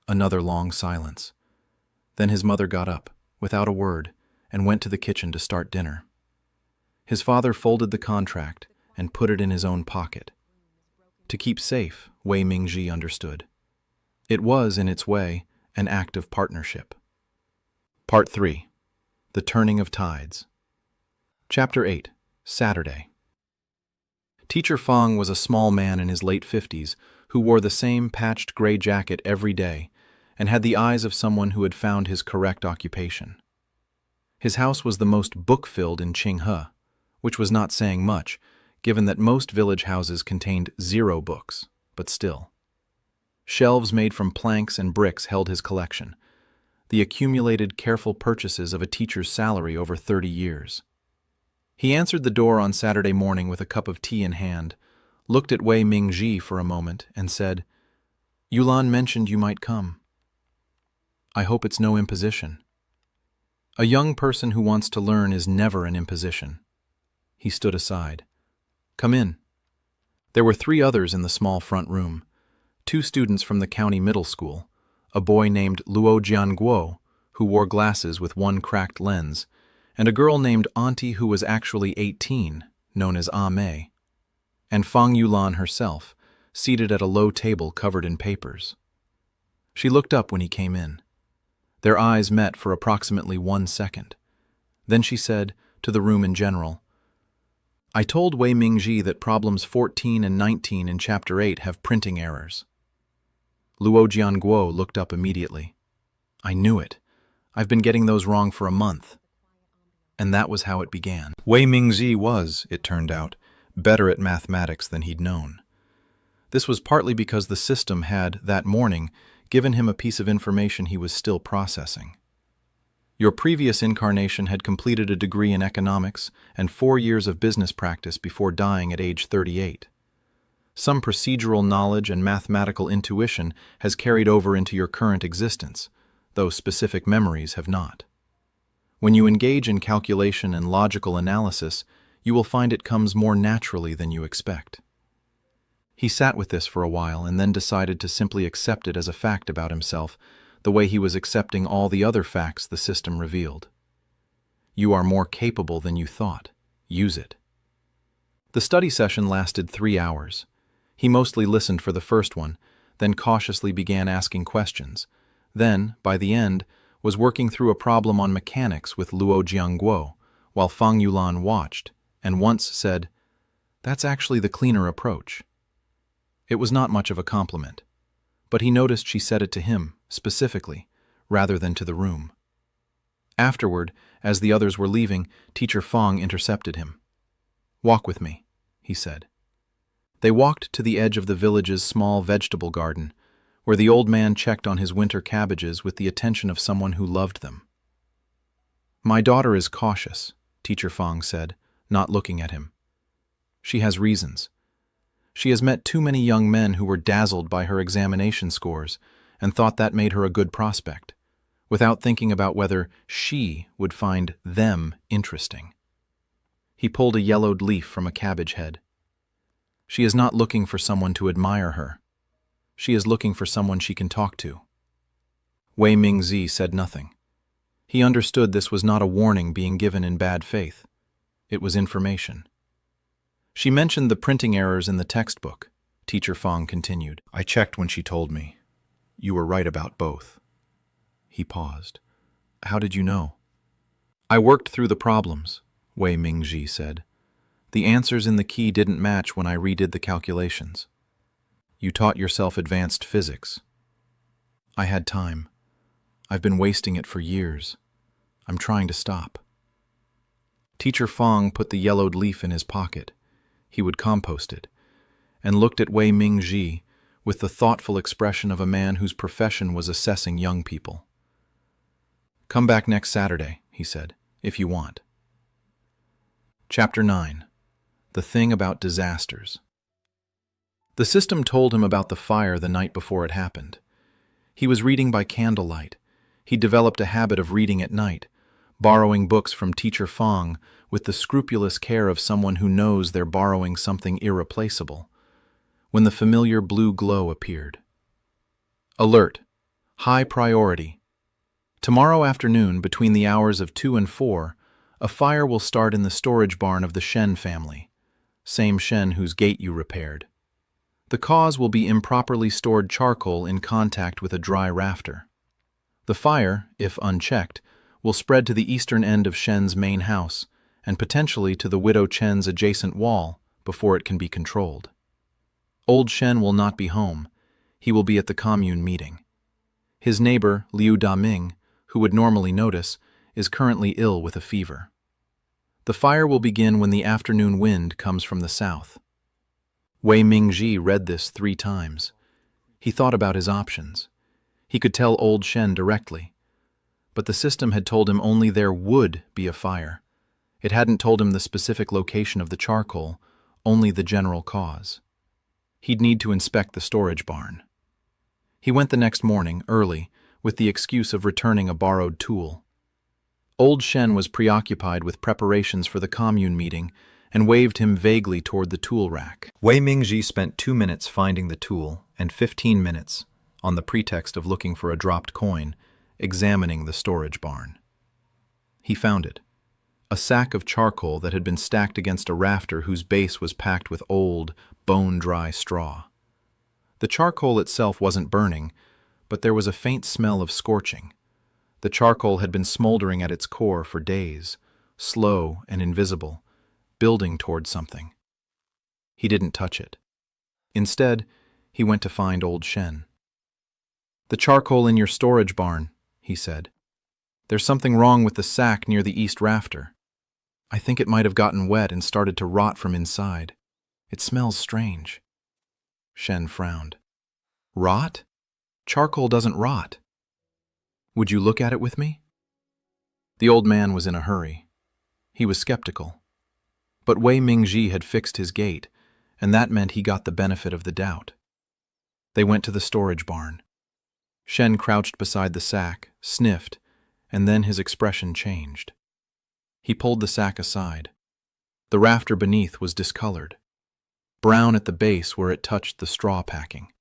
Another long silence. Then his mother got up, without a word, and went to the kitchen to start dinner. His father folded the contract and put it in his own pocket. To keep safe, Wei Mingji understood. It was, in its way, an act of partnership. Part 3. The Turning of Tides. Chapter 8. Saturday. Teacher Fang was a small man in his late 50s who wore the same patched gray jacket every day and had the eyes of someone who had found his correct occupation. His house was the most book-filled in Qinghe, which was not saying much, given that most village houses contained 0 books, but still. Shelves made from planks and bricks held his collection, the accumulated careful purchases of a teacher's salary over 30 years. He answered the door on Saturday morning with a cup of tea in hand, looked at Wei Mingji for a moment, and said, "Yulan mentioned you might come. I hope it's no imposition." A young person who wants to learn is never an imposition. He stood aside. "Come in." There were 3 others in the small front room, 2 students from the county middle school, a boy named Luo Jianguo, who wore glasses with 1 cracked lens, and a girl named Auntie who was actually 18, known as Mei, and Fang Yulan herself, seated at a low table covered in papers. She looked up when he came in. Their eyes met for approximately 1 second. Then she said, to the room in general, "I told Wei Mingji that problems 14 and 19 in Chapter 8 have printing errors." Luo Jianguo looked up immediately. "I knew it. I've been getting those wrong for a month." And that was how it began. Wei Mingji was, it turned out, better at mathematics than he'd known. This was partly because the system had, that morning, given him a piece of information he was still processing. Your previous incarnation had completed a degree in economics and 4 years of business practice before dying at age 38. Some procedural knowledge and mathematical intuition has carried over into your current existence, though specific memories have not. When you engage in calculation and logical analysis, you will find it comes more naturally than you expect. He sat with this for a while and then decided to simply accept it as a fact about himself, the way he was accepting all the other facts the system revealed. You are more capable than you thought. Use it. The study session lasted 3 hours. He mostly listened for the first one, then cautiously began asking questions. Then, by the end, was working through a problem on mechanics with Luo Jianguo, while Fang Yulan watched, and once said, "That's actually the cleaner approach." It was not much of a compliment, but he noticed she said it to him, specifically, rather than to the room. Afterward, as the others were leaving, Teacher Fang intercepted him. "Walk with me," he said. They walked to the edge of the village's small vegetable garden, where the old man checked on his winter cabbages with the attention of someone who loved them. "My daughter is cautious," Teacher Fang said, not looking at him. "She has reasons. She has met too many young men who were dazzled by her examination scores and thought that made her a good prospect, without thinking about whether she would find them interesting." He pulled a yellowed leaf from a cabbage head. "She is not looking for someone to admire her. She is looking for someone she can talk to." Wei Mingzi said nothing. He understood this was not a warning being given in bad faith. It was information. "She mentioned the printing errors in the textbook," Teacher Fang continued. "I checked when she told me. You were right about both." He paused. "How did you know?" "I worked through the problems," Wei Mingji said. "The answers in the key didn't match when I redid the calculations." "You taught yourself advanced physics." "I had time. I've been wasting it for years. I'm trying to stop." Teacher Fang put the yellowed leaf in his pocket. He would compost it, and looked at Wei Mingji with the thoughtful expression of a man whose profession was assessing young people. "Come back next Saturday," he said, "if you want." Chapter 9. The Thing About Disasters. The system told him about the fire the night before it happened. He was reading by candlelight. He developed a habit of reading at night, borrowing books from Teacher Fang with the scrupulous care of someone who knows they're borrowing something irreplaceable, when the familiar blue glow appeared. Alert. High priority. Tomorrow afternoon, between the hours of 2 and 4, a fire will start in the storage barn of the Shen family, same Shen whose gate you repaired. The cause will be improperly stored charcoal in contact with a dry rafter. The fire, if unchecked, will spread to the eastern end of Shen's main house and potentially to the widow Chen's adjacent wall before it can be controlled. Old Shen will not be home. He will be at the commune meeting. His neighbor, Liu Daming, who would normally notice, is currently ill with a fever. The fire will begin when the afternoon wind comes from the south. Wei Mingji read this 3 times. He thought about his options. He could tell Old Shen directly. But the system had told him only there would be a fire. It hadn't told him the specific location of the charcoal, only the general cause. He'd need to inspect the storage barn. He went the next morning, early, with the excuse of returning a borrowed tool. Old Shen was preoccupied with preparations for the commune meeting and waved him vaguely toward the tool rack. Wei Mingji spent 2 minutes finding the tool and 15 minutes, on the pretext of looking for a dropped coin, examining the storage barn. He found it. A sack of charcoal that had been stacked against a rafter whose base was packed with old, bone-dry straw. The charcoal itself wasn't burning, but there was a faint smell of scorching. The charcoal had been smoldering at its core for days, slow and invisible, building toward something. He didn't touch it. Instead, he went to find Old Shen. "The charcoal in your storage barn," he said. "There's something wrong with the sack near the east rafter. I think it might have gotten wet and started to rot from inside. It smells strange." Shen frowned. "Rot? Charcoal doesn't rot. Would you look at it with me?" The old man was in a hurry. He was skeptical. But Wei Mingji had fixed his gate, and that meant he got the benefit of the doubt. They went to the storage barn. Shen crouched beside the sack, sniffed, and then his expression changed. He pulled the sack aside. The rafter beneath was discolored, brown at the base where it touched the straw packing.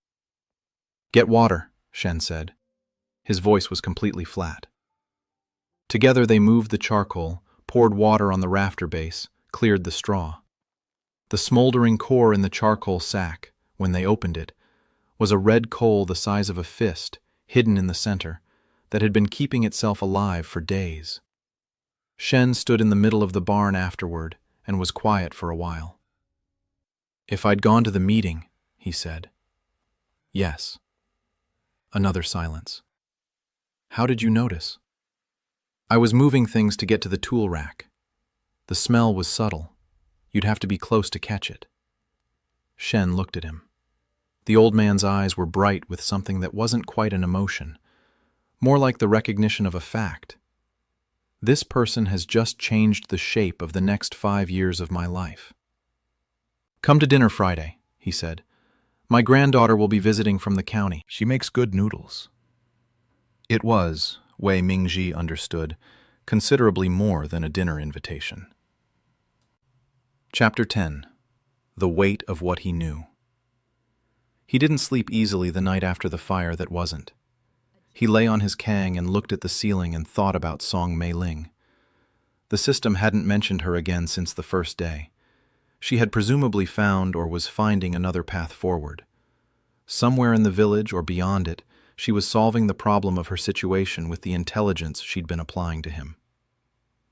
"Get water," Shen said. His voice was completely flat. Together they moved the charcoal, poured water on the rafter base, cleared the straw. The smoldering core in the charcoal sack, when they opened it, was a red coal the size of a fist, hidden in the center, that had been keeping itself alive for days. Shen stood in the middle of the barn afterward and was quiet for a while. "If I'd gone to the meeting," he said. "Yes." Another silence. "How did you notice?" "I was moving things to get to the tool rack. The smell was subtle. You'd have to be close to catch it." Shen looked at him. The old man's eyes were bright with something that wasn't quite an emotion, more like the recognition of a fact. "This person has just changed the shape of the next 5 years of my life." "Come to dinner Friday," he said. "My granddaughter will be visiting from the county. She makes good noodles." It was, Wei Mingji understood, considerably more than a dinner invitation. Chapter 10. The Weight of What He Knew. He didn't sleep easily the night after the fire that wasn't. He lay on his kang and looked at the ceiling and thought about Song Mei-ling. The system hadn't mentioned her again since the first day. She had presumably found or was finding another path forward. Somewhere in the village or beyond it, she was solving the problem of her situation with the intelligence she'd been applying to him.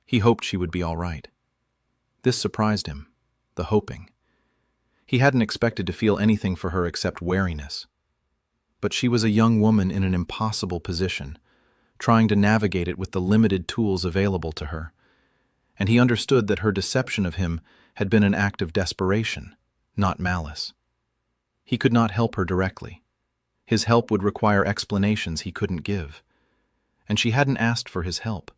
He hoped she would be all right. This surprised him, the hoping. He hadn't expected to feel anything for her except wariness. But she was a young woman in an impossible position, trying to navigate it with the limited tools available to her. And he understood that her deception of him had been an act of desperation, not malice. He could not help her directly. His help would require explanations he couldn't give. And she hadn't asked for his help.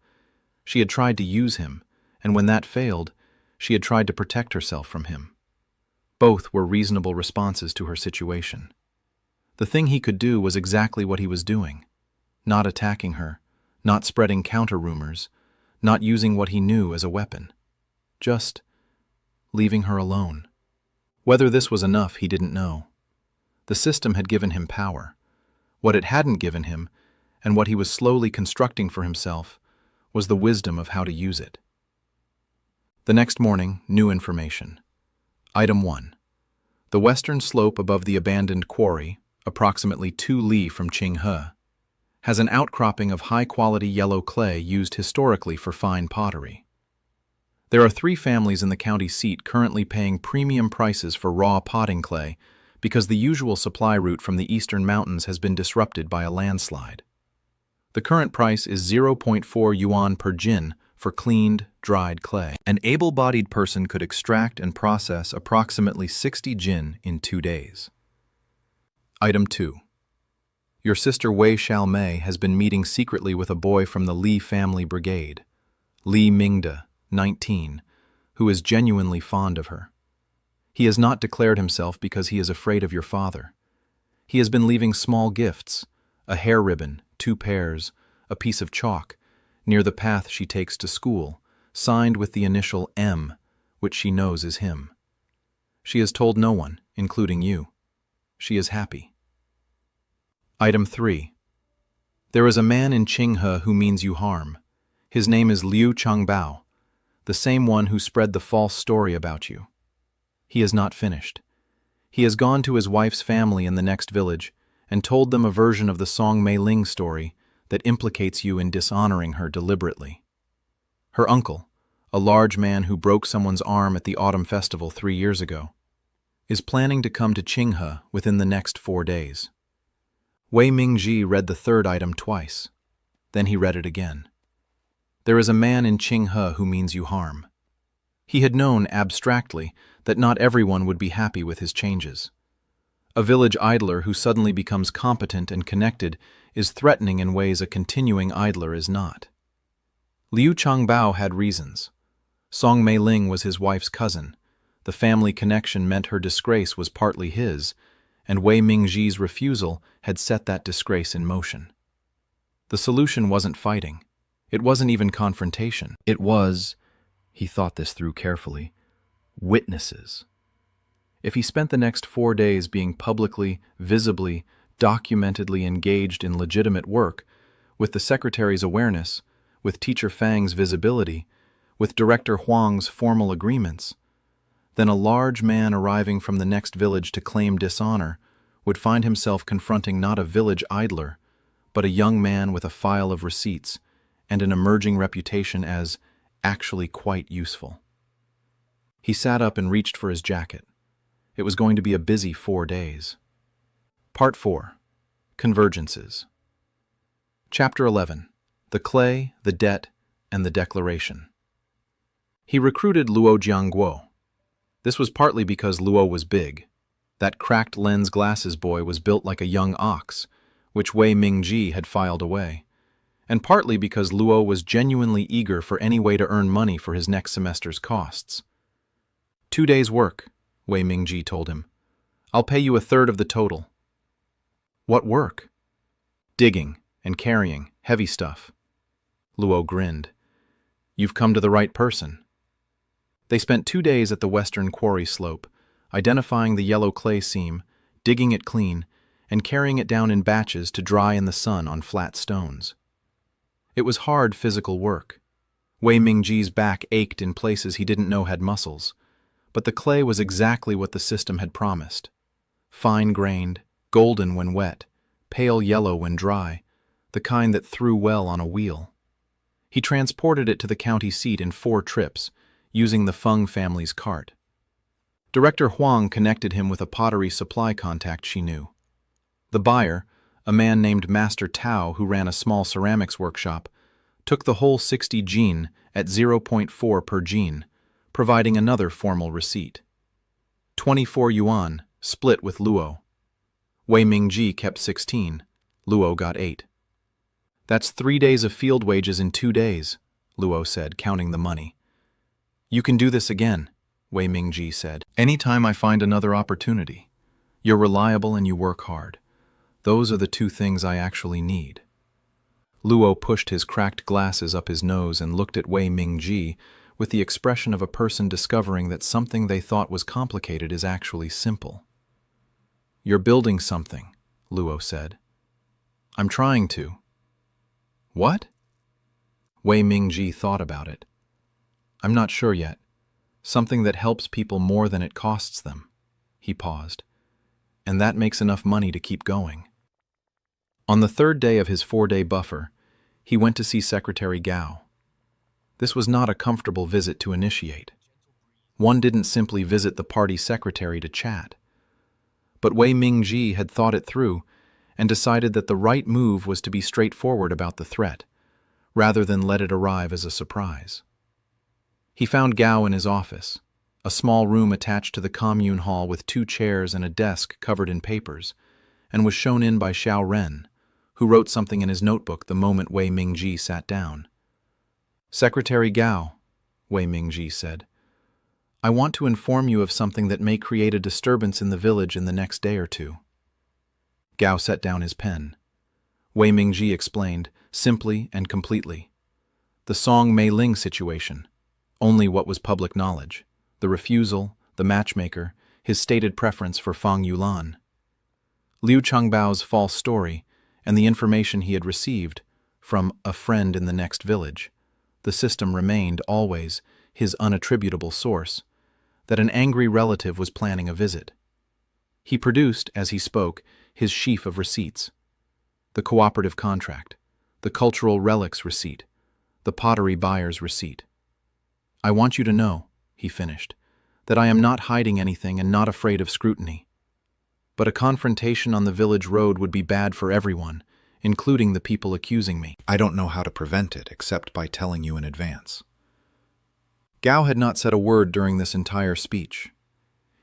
She had tried to use him, and when that failed, she had tried to protect herself from him. Both were reasonable responses to her situation. The thing he could do was exactly what he was doing, not attacking her, not spreading counter-rumors, not using what he knew as a weapon. Just leaving her alone. Whether this was enough, he didn't know. The system had given him power. What it hadn't given him, and what he was slowly constructing for himself, was the wisdom of how to use it. The next morning, new information. Item 1. The western slope above the abandoned quarry, approximately 2 li from Qinghe, has an outcropping of high-quality yellow clay used historically for fine pottery. There are 3 families in the county seat currently paying premium prices for raw potting clay because the usual supply route from the eastern mountains has been disrupted by a landslide. The current price is 0.4 yuan per jin for cleaned, dried clay. An able-bodied person could extract and process approximately 60 jin in 2 days. Item 2. Your sister Wei Xiaomei has been meeting secretly with a boy from the Li family brigade, Li Mingde, 19, who is genuinely fond of her. He has not declared himself because he is afraid of your father. He has been leaving small gifts, a hair ribbon, 2 pairs, a piece of chalk, near the path she takes to school, signed with the initial M, which she knows is him. She has told no one, including you. She is happy. Item 3. There is a man in Qinghe who means you harm. His name is Liu Changbao, the same one who spread the false story about you. He is not finished. He has gone to his wife's family in the next village and told them a version of the Song Mei Ling story that implicates you in dishonoring her deliberately. Her uncle, a large man who broke someone's arm at the autumn festival 3 years ago, is planning to come to Qinghe within the next 4 days. Wei Mingji read the 3rd item twice. Then he read it again. There is a man in Qinghe who means you harm. He had known, abstractly, that not everyone would be happy with his changes. A village idler who suddenly becomes competent and connected is threatening in ways a continuing idler is not. Liu Changbao had reasons. Song Mei Ling was his wife's cousin. The family connection meant her disgrace was partly his, and Wei Mingji's refusal had set that disgrace in motion. The solution wasn't fighting. It wasn't even confrontation. It was, he thought this through carefully, witnesses. If he spent the next 4 days being publicly, visibly, documentedly engaged in legitimate work, with the secretary's awareness, with teacher Fang's visibility, with director Huang's formal agreements, then a large man arriving from the next village to claim dishonor would find himself confronting not a village idler, but a young man with a file of receipts and an emerging reputation as actually quite useful. He sat up and reached for his jacket. It was going to be a busy 4 days. Part 4. Convergences. Chapter 11. The Clay, the Debt, and the Declaration. He recruited Luo Jiangguo. This was partly because Luo was big. That cracked lens glasses boy was built like a young ox, which Wei Mingji had filed away, and partly because Luo was genuinely eager for any way to earn money for his next semester's costs. 2 days' work, Wei Mingji told him. I'll pay you 1/3 of the total. What work? Digging and carrying, heavy stuff. Luo grinned. You've come to the right person. They spent 2 days at the western quarry slope, identifying the yellow clay seam, digging it clean, and carrying it down in batches to dry in the sun on flat stones. It was hard physical work. Wei Mingji's back ached in places he didn't know had muscles, but the clay was exactly what the system had promised. Fine-grained, golden when wet, pale yellow when dry, the kind that threw well on a wheel. He transported it to the county seat in 4 trips, using the Feng family's cart. Director Huang connected him with a pottery supply contact she knew. The buyer, a man named Master Tao who ran a small ceramics workshop, took the whole 60 jin at 0.4 per jin, providing another formal receipt. 24 yuan, split with Luo. Wei Mingji kept 16, Luo got 8. That's 3 days of field wages in 2 days, Luo said, counting the money. You can do this again, Wei Mingji said. Anytime I find another opportunity. You're reliable and you work hard. Those are the 2 things I actually need. Luo pushed his cracked glasses up his nose and looked at Wei Mingji with the expression of a person discovering that something they thought was complicated is actually simple. You're building something, Luo said. I'm trying to. What? Wei Mingji thought about it. I'm not sure yet. Something that helps people more than it costs them. He paused. And that makes enough money to keep going. On the 3rd day of his 4-day buffer, he went to see Secretary Gao. This was not a comfortable visit to initiate. One didn't simply visit the party secretary to chat. But Wei Mingji had thought it through and decided that the right move was to be straightforward about the threat, rather than let it arrive as a surprise. He found Gao in his office, a small room attached to the commune hall with 2 chairs and a desk covered in papers, and was shown in by Xiao Ren, who wrote something in his notebook the moment Wei Mingji sat down. "Secretary Gao," Wei Mingji said, "I want to inform you of something that may create a disturbance in the village in the next day or 2. Gao set down his pen. Wei Mingji explained, simply and completely. The Song Mei Ling situation, only what was public knowledge, the refusal, the matchmaker, his stated preference for Fang Yulan. Liu Changbao's false story, and the information he had received from a friend in the next village. The system remained, always, his unattributable source, that an angry relative was planning a visit. He produced, as he spoke, his sheaf of receipts. The cooperative contract, the cultural relics receipt, the pottery buyer's receipt. "I want you to know," he finished, "that I am not hiding anything and not afraid of scrutiny. But a confrontation on the village road would be bad for everyone, including the people accusing me. I don't know how to prevent it except by telling you in advance." Gao had not said a word during this entire speech.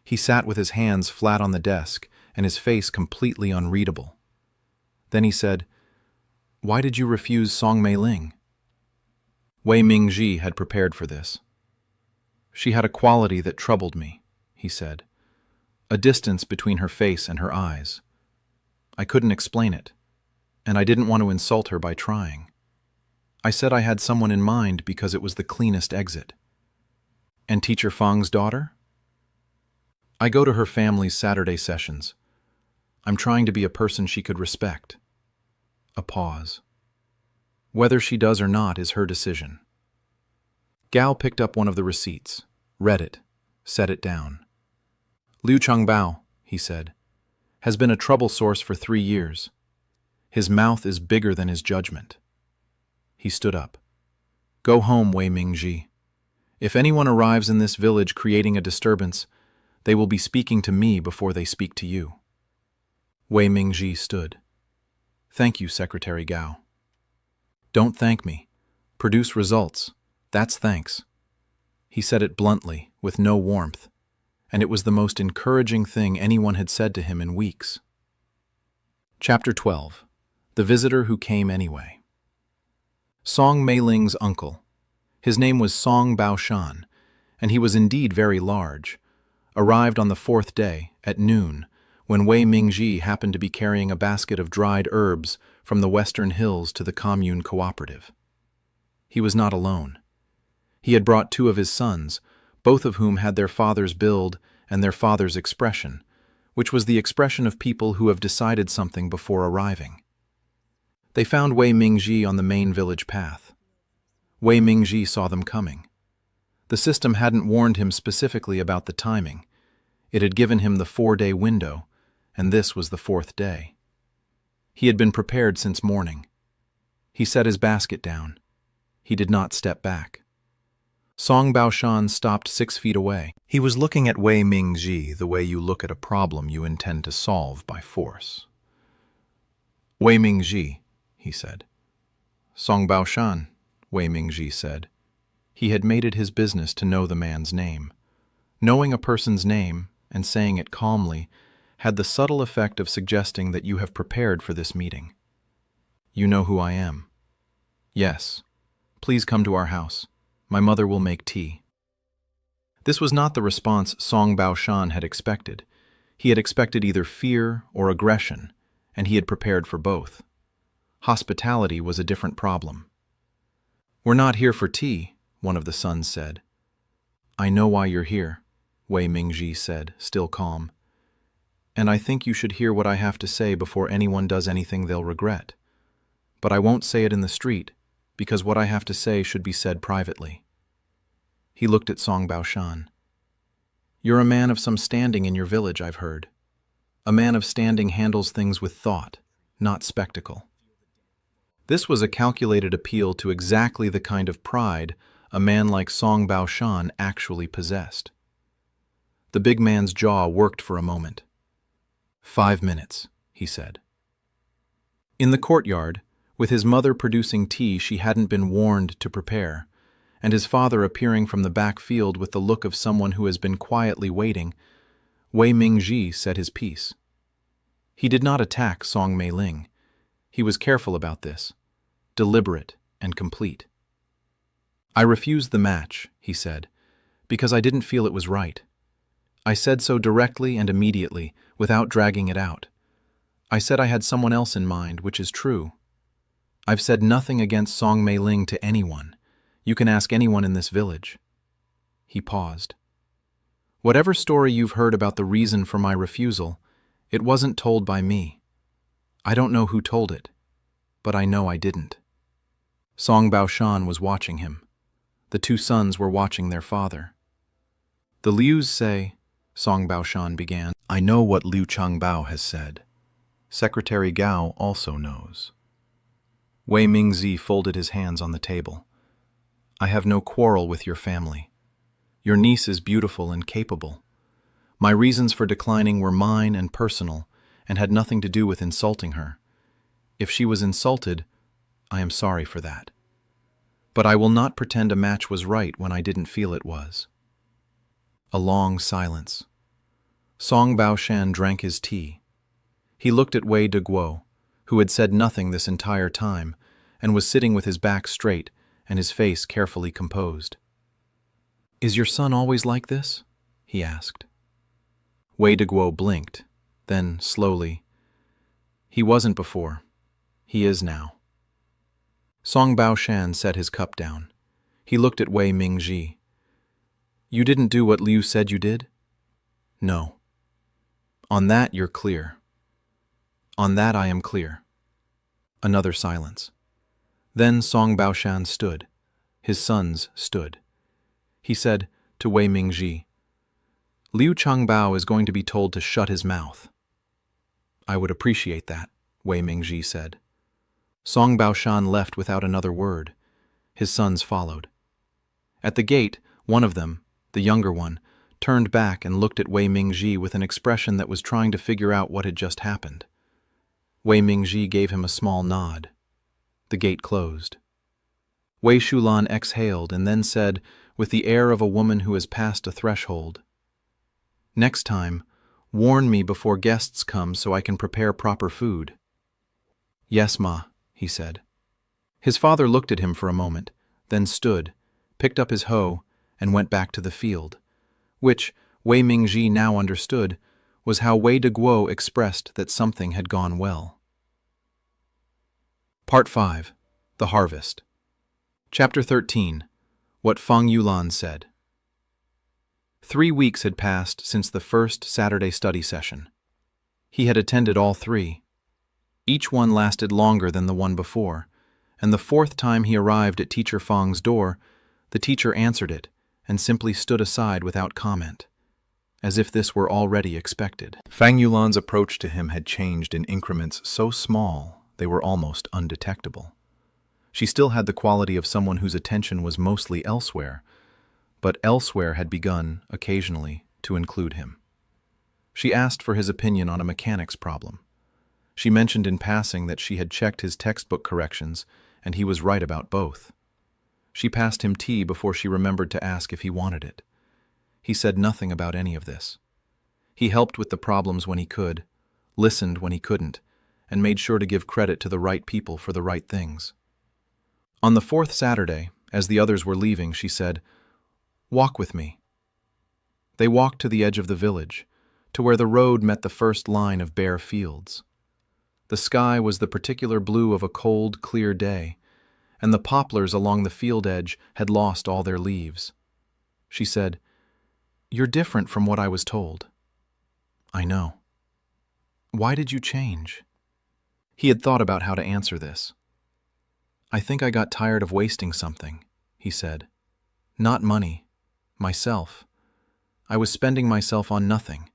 He sat with his hands flat on the desk and his face completely unreadable. Then he said, "Why did you refuse Song Mei Ling?" Wei Mingji had prepared for this. "She had a quality that troubled me," he said. "A distance between her face and her eyes. I couldn't explain it, and I didn't want to insult her by trying. I said I had someone in mind because it was the cleanest exit." "And Teacher Fang's daughter?" "I go to her family's Saturday sessions. I'm trying to be a person she could respect." A pause. "Whether she does or not is her decision." Gao picked up one of the receipts, read it, set it down. "Liu Changbao," he said, "has been a trouble source for 3 years. His mouth is bigger than his judgment." He stood up. "Go home, Wei Mingji. If anyone arrives in this village creating a disturbance, they will be speaking to me before they speak to you." Wei Mingji stood. "Thank you, Secretary Gao." "Don't thank me. Produce results. That's thanks." He said it bluntly, with no warmth, and it was the most encouraging thing anyone had said to him in weeks. Chapter 12. The Visitor Who Came Anyway. Song Mei Ling's uncle. His name was Song Baoshan, and he was indeed very large. Arrived on the 4th day, at noon, when Wei Mingji happened to be carrying a basket of dried herbs from the western hills to the commune cooperative. He was not alone. He had brought 2 of his sons, both of whom had their father's build and their father's expression, which was the expression of people who have decided something before arriving. They found Wei Mingji on the main village path. Wei Mingji saw them coming. The system hadn't warned him specifically about the timing. It had given him the 4-day window, and this was the 4th day. He had been prepared since morning. He set his basket down. He did not step back. Song Baoshan stopped 6 feet away. He was looking at Wei Mingji the way you look at a problem you intend to solve by force. "Wei Mingji," he said. "Song Baoshan," Wei Mingji said. He had made it his business to know the man's name. Knowing a person's name and saying it calmly had the subtle effect of suggesting that you have prepared for this meeting. "You know who I am." "Yes. Please come to our house. My mother will make tea." This was not the response Song Baoshan had expected. He had expected either fear or aggression, and he had prepared for both. Hospitality was a different problem. "We're not here for tea," one of the sons said. "I know why you're here," Wei Mingji said, still calm. "And I think you should hear what I have to say before anyone does anything they'll regret. But I won't say it in the street, because what I have to say should be said privately." He looked at Song Baoshan. "You're a man of some standing in your village, I've heard. A man of standing handles things with thought, not spectacle." This was a calculated appeal to exactly the kind of pride a man like Song Baoshan actually possessed. The big man's jaw worked for a moment. 5 minutes, he said. In the courtyard, with his mother producing tea she hadn't been warned to prepare, and his father appearing from the back field with the look of someone who has been quietly waiting, Wei Mingji said his piece. He did not attack Song Meiling. He was careful about this, deliberate and complete. I refused the match, he said, because I didn't feel it was right. I said so directly and immediately, without dragging it out. I said I had someone else in mind, which is true. I've said nothing against Song Meiling to anyone. You can ask anyone in this village. He paused. Whatever story you've heard about the reason for my refusal, it wasn't told by me. I don't know who told it, but I know I didn't. Song Baoshan was watching him. The two sons were watching their father. The Lius say, Song Baoshan began, I know what Liu Changbao has said. Secretary Gao also knows. Wei Mingzi folded his hands on the table. I have no quarrel with your family. Your niece is beautiful and capable. My reasons for declining were mine and personal, and had nothing to do with insulting her. If she was insulted, I am sorry for that. But I will not pretend a match was right when I didn't feel it was. A long silence. Song Baoshan drank his tea. He looked at Wei Deguo, who had said nothing this entire time, and was sitting with his back straight and his face carefully composed. Is your son always like this? He asked. Wei Deguo blinked, then slowly. He wasn't before. He is now. Song Baoshan set his cup down. He looked at Wei Mingji. You didn't do what Liu said you did? No. On that you're clear. On that I am clear. Another silence. Then Song Baoshan stood. His sons stood. He said to Wei Mingji, Liu Changbao is going to be told to shut his mouth. I would appreciate that, Wei Mingji said. Song Baoshan left without another word. His sons followed. At the gate, one of them, the younger one, turned back and looked at Wei Mingji with an expression that was trying to figure out what had just happened. Wei Mingji gave him a small nod. The gate closed. Wei Shulan exhaled and then said, with the air of a woman who has passed a threshold, Next time, warn me before guests come so I can prepare proper food. Yes, Ma, he said. His father looked at him for a moment, then stood, picked up his hoe, and went back to the field, which, Wei Mingji now understood, was how Wei Deguo expressed that something had gone well. Part 5. The Harvest. Chapter 13. What Fang Yulan said. 3 weeks had passed since the first Saturday study session. He had attended all 3. Each one lasted longer than the one before, and the 4th time he arrived at Teacher Fang's door, the teacher answered it and simply stood aside without comment, as if this were already expected. Fang Yulan's approach to him had changed in increments so small they were almost undetectable. She still had the quality of someone whose attention was mostly elsewhere, but elsewhere had begun, occasionally, to include him. She asked for his opinion on a mechanics problem. She mentioned in passing that she had checked his textbook corrections, and he was right about both. She passed him tea before she remembered to ask if he wanted it. He said nothing about any of this. He helped with the problems when he could, listened when he couldn't, and made sure to give credit to the right people for the right things. On the 4th Saturday, as the others were leaving, she said, "Walk with me." They walked to the edge of the village, to where the road met the first line of bare fields. The sky was the particular blue of a cold, clear day, and the poplars along the field edge had lost all their leaves. She said, "You're different from what I was told." "I know." "Why did you change?" He had thought about how to answer this. "I think I got tired of wasting something," he said. "Not money. Myself. I was spending myself on nothing."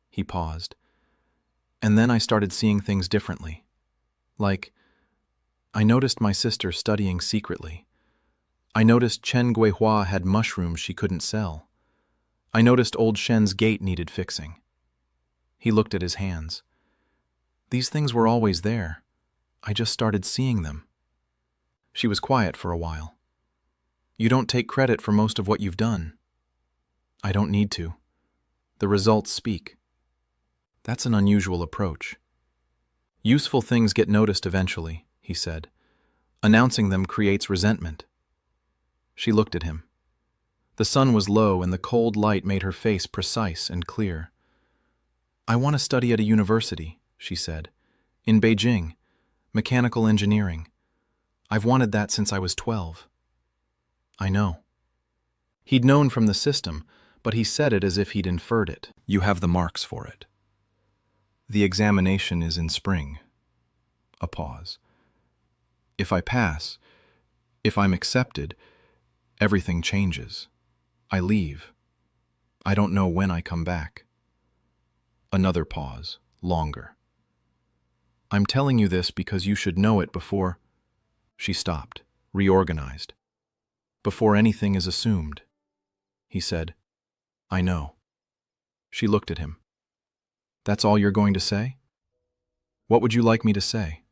He paused. "And then I started seeing things differently. Like, I noticed my sister studying secretly. I noticed Chen Guihua had mushrooms she couldn't sell. I noticed old Shen's gate needed fixing." He looked at his hands. These things were always there. I just started seeing them. She was quiet for a while. You don't take credit for most of what you've done. I don't need to. The results speak. That's an unusual approach. Useful things get noticed eventually, he said. Announcing them creates resentment. She looked at him. The sun was low and the cold light made her face precise and clear. I want to study at a university, she said. In Beijing. Mechanical engineering. I've wanted that since I was 12. I know. He'd known from the system, but he said it as if he'd inferred it. You have the marks for it. The examination is in spring. A pause. If I pass, if I'm accepted, everything changes. I leave. I don't know when I come back. Another pause, longer. I'm telling you this because you should know it before... She stopped, reorganized. Before anything is assumed. He said, I know. She looked at him. That's all you're going to say? What would you like me to say?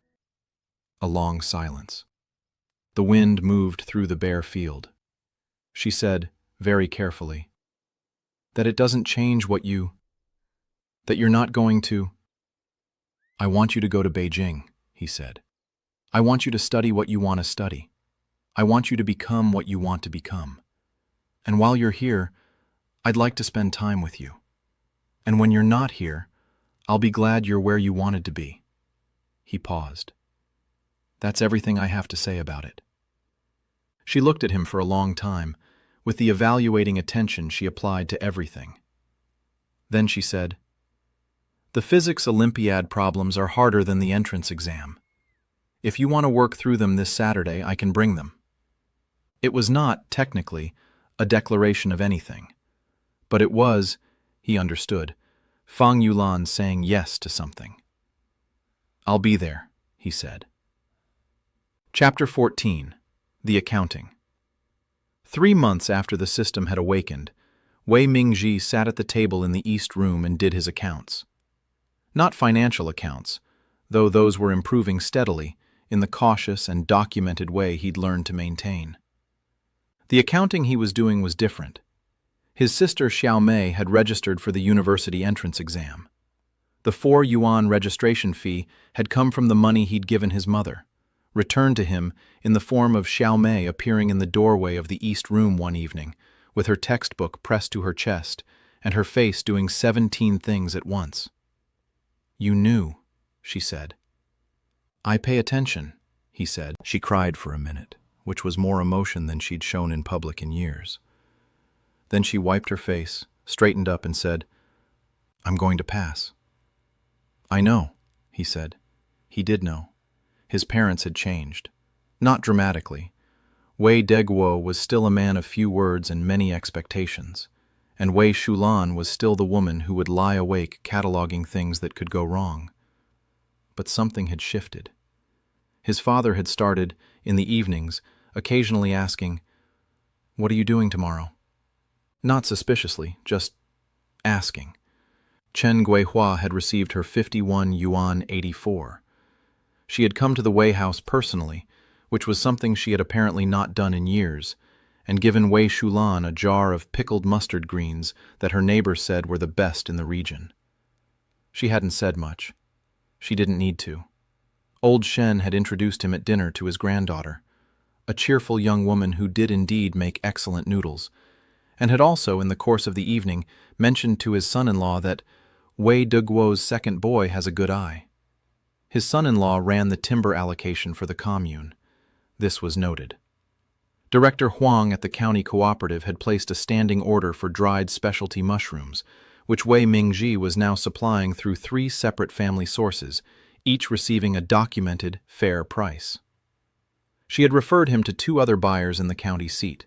A long silence. The wind moved through the bare field. She said, very carefully, that it doesn't change what you... that you're not going to... I want you to go to Beijing, he said. I want you to study what you want to study. I want you to become what you want to become. And while you're here, I'd like to spend time with you. And when you're not here, I'll be glad you're where you wanted to be. He paused. That's everything I have to say about it. She looked at him for a long time, with the evaluating attention she applied to everything. Then she said, The physics Olympiad problems are harder than the entrance exam. If you want to work through them this Saturday, I can bring them. It was not, technically, a declaration of anything. But it was, he understood, Fang Yulan saying yes to something. I'll be there, he said. Chapter 14. The Accounting. 3 months after the system had awakened, Wei Mingji sat at the table in the East Room and did his accounts. Not financial accounts, though those were improving steadily in the cautious and documented way he'd learned to maintain. The accounting he was doing was different. His sister Xiao Mei had registered for the university entrance exam. The 4 yuan registration fee had come from the money he'd given his mother, returned to him in the form of Xiao Mei appearing in the doorway of the East Room one evening, with her textbook pressed to her chest and her face doing 17 things at once. You knew, she said. I pay attention, he said. She cried for a minute, which was more emotion than she'd shown in public in years. Then she wiped her face, straightened up and said, I'm going to pass. I know, he said. He did know. His parents had changed. Not dramatically. Wei Deguo was still a man of few words and many expectations, and Wei Shulan was still the woman who would lie awake cataloging things that could go wrong. But something had shifted. His father had started, in the evenings, occasionally asking, What are you doing tomorrow? Not suspiciously, just asking. Chen Guihua had received her 51 yuan 84. She had come to the Wei house personally, which was something she had apparently not done in years, and given Wei Shulan a jar of pickled mustard greens that her neighbor said were the best in the region. She hadn't said much. She didn't need to. Old Shen had introduced him at dinner to his granddaughter, a cheerful young woman who did indeed make excellent noodles, and had also, in the course of the evening, mentioned to his son-in-law that Wei Deguo's second boy has a good eye. His son-in-law ran the timber allocation for the commune. This was noted. Director Huang at the county cooperative had placed a standing order for dried specialty mushrooms, which Wei Mingji was now supplying through 3 separate family sources, each receiving a documented, fair price. She had referred him to 2 other buyers in the county seat.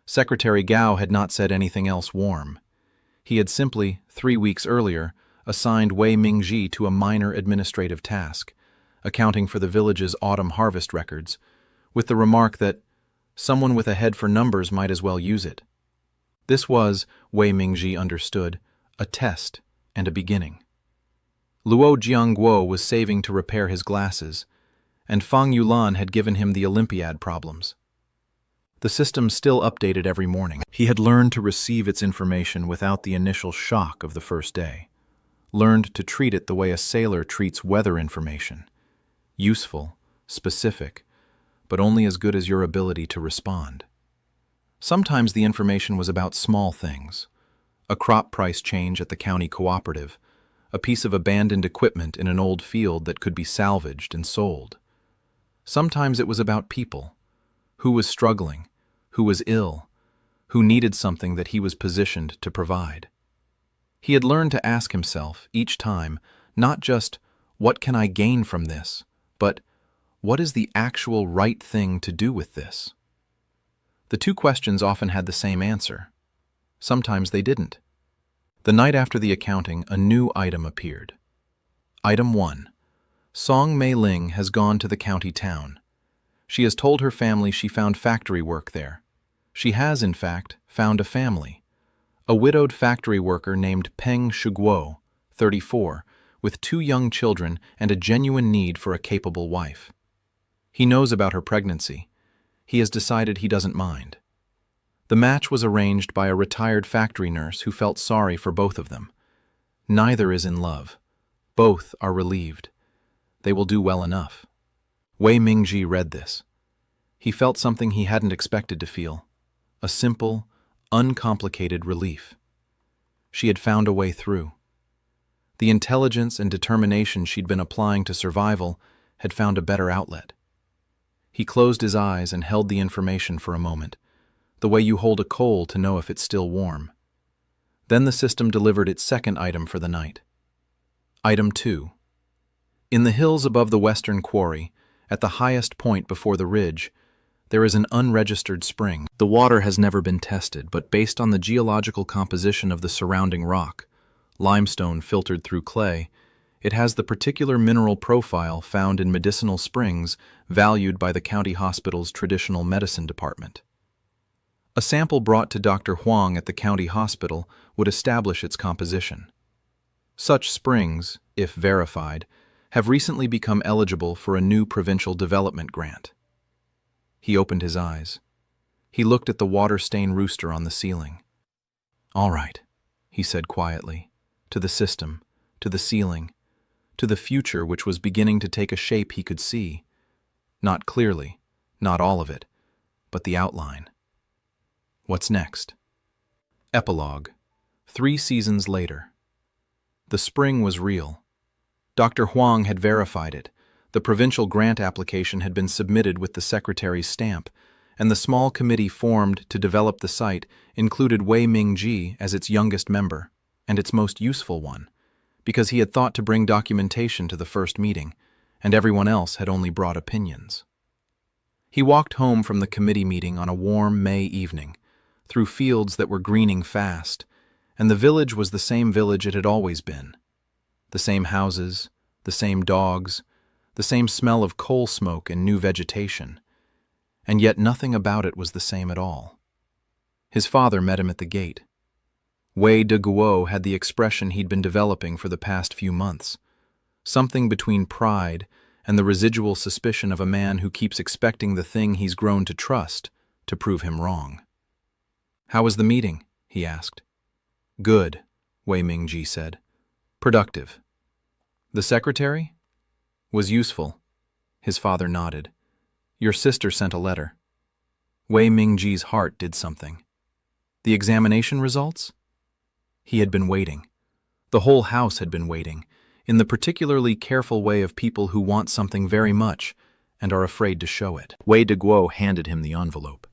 Secretary Gao had not said anything else warm. He had simply, 3 weeks earlier, assigned Wei Mingji to a minor administrative task, accounting for the village's autumn harvest records, with the remark that someone with a head for numbers might as well use it. This was, Wei Mingji understood, a test and a beginning. Luo Jiangguo was saving to repair his glasses, and Fang Yulan had given him the Olympiad problems. The system still updated every morning. He had learned to receive its information without the initial shock of the first day, learned to treat it the way a sailor treats weather information, useful, specific, but only as good as your ability to respond. Sometimes the information was about small things, a crop price change at the county cooperative, a piece of abandoned equipment in an old field that could be salvaged and sold. Sometimes it was about people, who was struggling, who was ill, who needed something that he was positioned to provide. He had learned to ask himself each time, not just, what can I gain from this, but what is the actual right thing to do with this? The two questions often had the same answer. Sometimes they didn't. The night after the accounting, a new item appeared. Item 1. Song Mei Ling has gone to the county town. She has told her family she found factory work there. She has, in fact, found a family. A widowed factory worker named Peng Shuguo, 34, with 2 young children and a genuine need for a capable wife. He knows about her pregnancy. He has decided he doesn't mind. The match was arranged by a retired factory nurse who felt sorry for both of them. Neither is in love. Both are relieved. They will do well enough. Wei Mingji read this. He felt something he hadn't expected to feel. A simple, uncomplicated relief. She had found a way through. The intelligence and determination she'd been applying to survival had found a better outlet. He closed his eyes and held the information for a moment, the way you hold a coal to know if it's still warm. Then the system delivered its second item for the night. Item 2. In the hills above the western quarry, at the highest point before the ridge, there is an unregistered spring. The water has never been tested, but based on the geological composition of the surrounding rock, limestone filtered through clay, it has the particular mineral profile found in medicinal springs valued by the county hospital's traditional medicine department. A sample brought to Dr. Huang at the county hospital would establish its composition. Such springs, if verified, have recently become eligible for a new provincial development grant. He opened his eyes. He looked at the water-stained rooster on the ceiling. "All right," he said quietly, to the system, to the ceiling, to the future which was beginning to take a shape he could see. Not clearly, not all of it, but the outline. What's next? Epilogue. 3 seasons later. The spring was real. Dr. Huang had verified it. The provincial grant application had been submitted with the secretary's stamp, and the small committee formed to develop the site included Wei Mingji as its youngest member, and its most useful one, because he had thought to bring documentation to the first meeting, and everyone else had only brought opinions. He walked home from the committee meeting on a warm May evening, through fields that were greening fast, and the village was the same village it had always been. The same houses, the same dogs, the same smell of coal smoke and new vegetation, and yet nothing about it was the same at all. His father met him at the gate. Wei de Guo had the expression he'd been developing for the past few months, something between pride and the residual suspicion of a man who keeps expecting the thing he's grown to trust to prove him wrong. "How was the meeting?" he asked. "Good," Wei Mingji said. "Productive." "The secretary?" "Was useful." His father nodded. "Your sister sent a letter." Wei Mingji's heart did something. "The examination results?" He had been waiting. The whole house had been waiting, in the particularly careful way of people who want something very much and are afraid to show it. Wei de Guo handed him the envelope.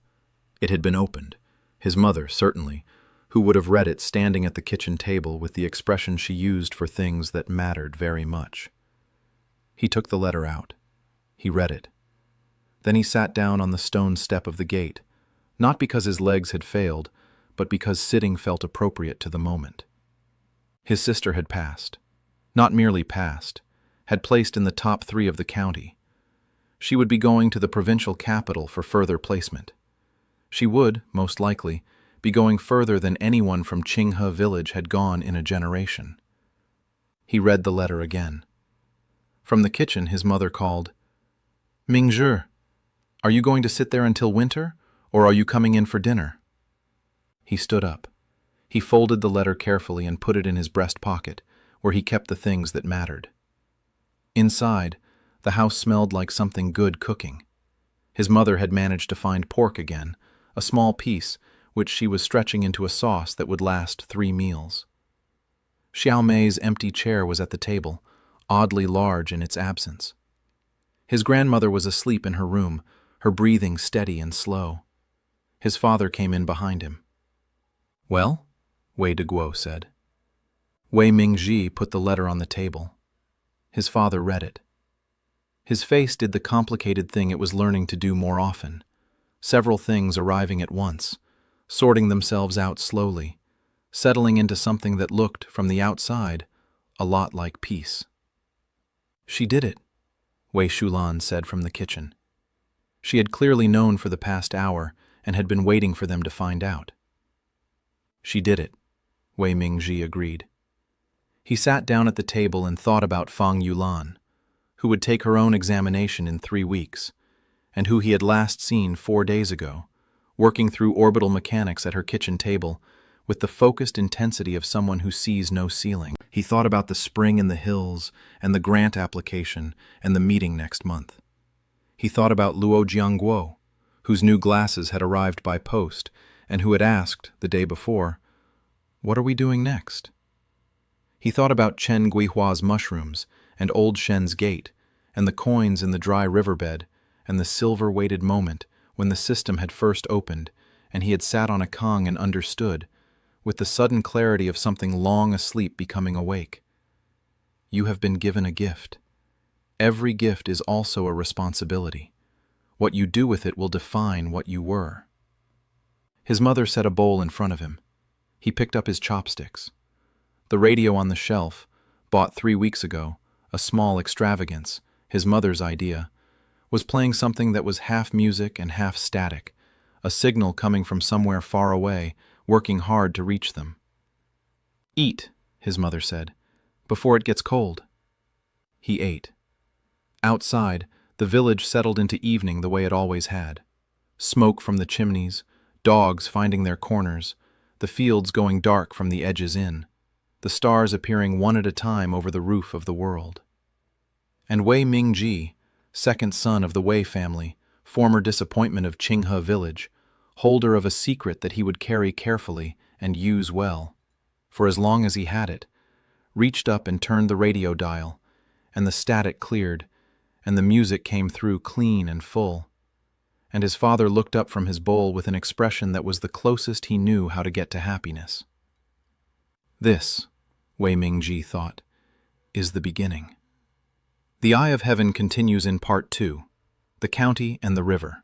It had been opened. His mother, certainly, who would have read it standing at the kitchen table with the expression she used for things that mattered very much. He took the letter out. He read it. Then he sat down on the stone step of the gate, not because his legs had failed, but because sitting felt appropriate to the moment. His sister had passed. Not merely passed, had placed in the top 3 of the county. She would be going to the provincial capital for further placement. She would, most likely, be going further than anyone from Qinghe village had gone in a generation. He read the letter again. From the kitchen, his mother called, "Mingzhi, are you going to sit there until winter, or are you coming in for dinner?" He stood up. He folded the letter carefully and put it in his breast pocket, where he kept the things that mattered. Inside, the house smelled like something good cooking. His mother had managed to find pork again, a small piece, which she was stretching into a sauce that would last 3 meals. Xiao Mei's empty chair was at the table, oddly large in its absence. His grandmother was asleep in her room, her breathing steady and slow. His father came in behind him. "Well?" Wei Deguo said. Wei Mingzhi put the letter on the table. His father read it. His face did the complicated thing it was learning to do more often, several things arriving at once, sorting themselves out slowly, settling into something that looked, from the outside, a lot like peace. "She did it," Wei Shulan said from the kitchen. She had clearly known for the past hour and had been waiting for them to find out. "She did it," Wei Mingzhi agreed. He sat down at the table and thought about Fang Yulan, who would take her own examination in 3 weeks, and who he had last seen 4 days ago, working through orbital mechanics at her kitchen table with the focused intensity of someone who sees no ceiling. He thought about the spring in the hills and the grant application and the meeting next month. He thought about Luo Jiangguo, whose new glasses had arrived by post and who had asked, the day before, "What are we doing next?" He thought about Chen Guihua's mushrooms and old Shen's gate and the coins in the dry riverbed and the silver-weighted moment when the system had first opened and he had sat on a kong and understood, with the sudden clarity of something long asleep becoming awake. You have been given a gift. Every gift is also a responsibility. What you do with it will define what you were. His mother set a bowl in front of him. He picked up his chopsticks. The radio on the shelf, bought 3 weeks ago, a small extravagance, his mother's idea, was playing something that was half music and half static, a signal coming from somewhere far away, working hard to reach them. "Eat," his mother said, "before it gets cold." He ate. Outside, the village settled into evening the way it always had. Smoke from the chimneys, dogs finding their corners, the fields going dark from the edges in, the stars appearing one at a time over the roof of the world. And Wei Mingzhi, second son of the Wei family, former disappointment of Qinghe village, holder of a secret that he would carry carefully and use well, for as long as he had it, reached up and turned the radio dial, and the static cleared, and the music came through clean and full. And his father looked up from his bowl with an expression that was the closest he knew how to get to happiness. This, Wei Mingzhi thought, is the beginning. The Eye of Heaven continues in Part 2, The County and the River,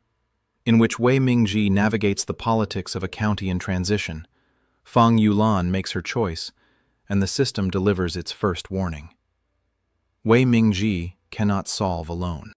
in which Wei Mingzhi navigates the politics of a county in transition. Fang Yulan makes her choice, and the system delivers its first warning. Wei Mingzhi cannot solve alone.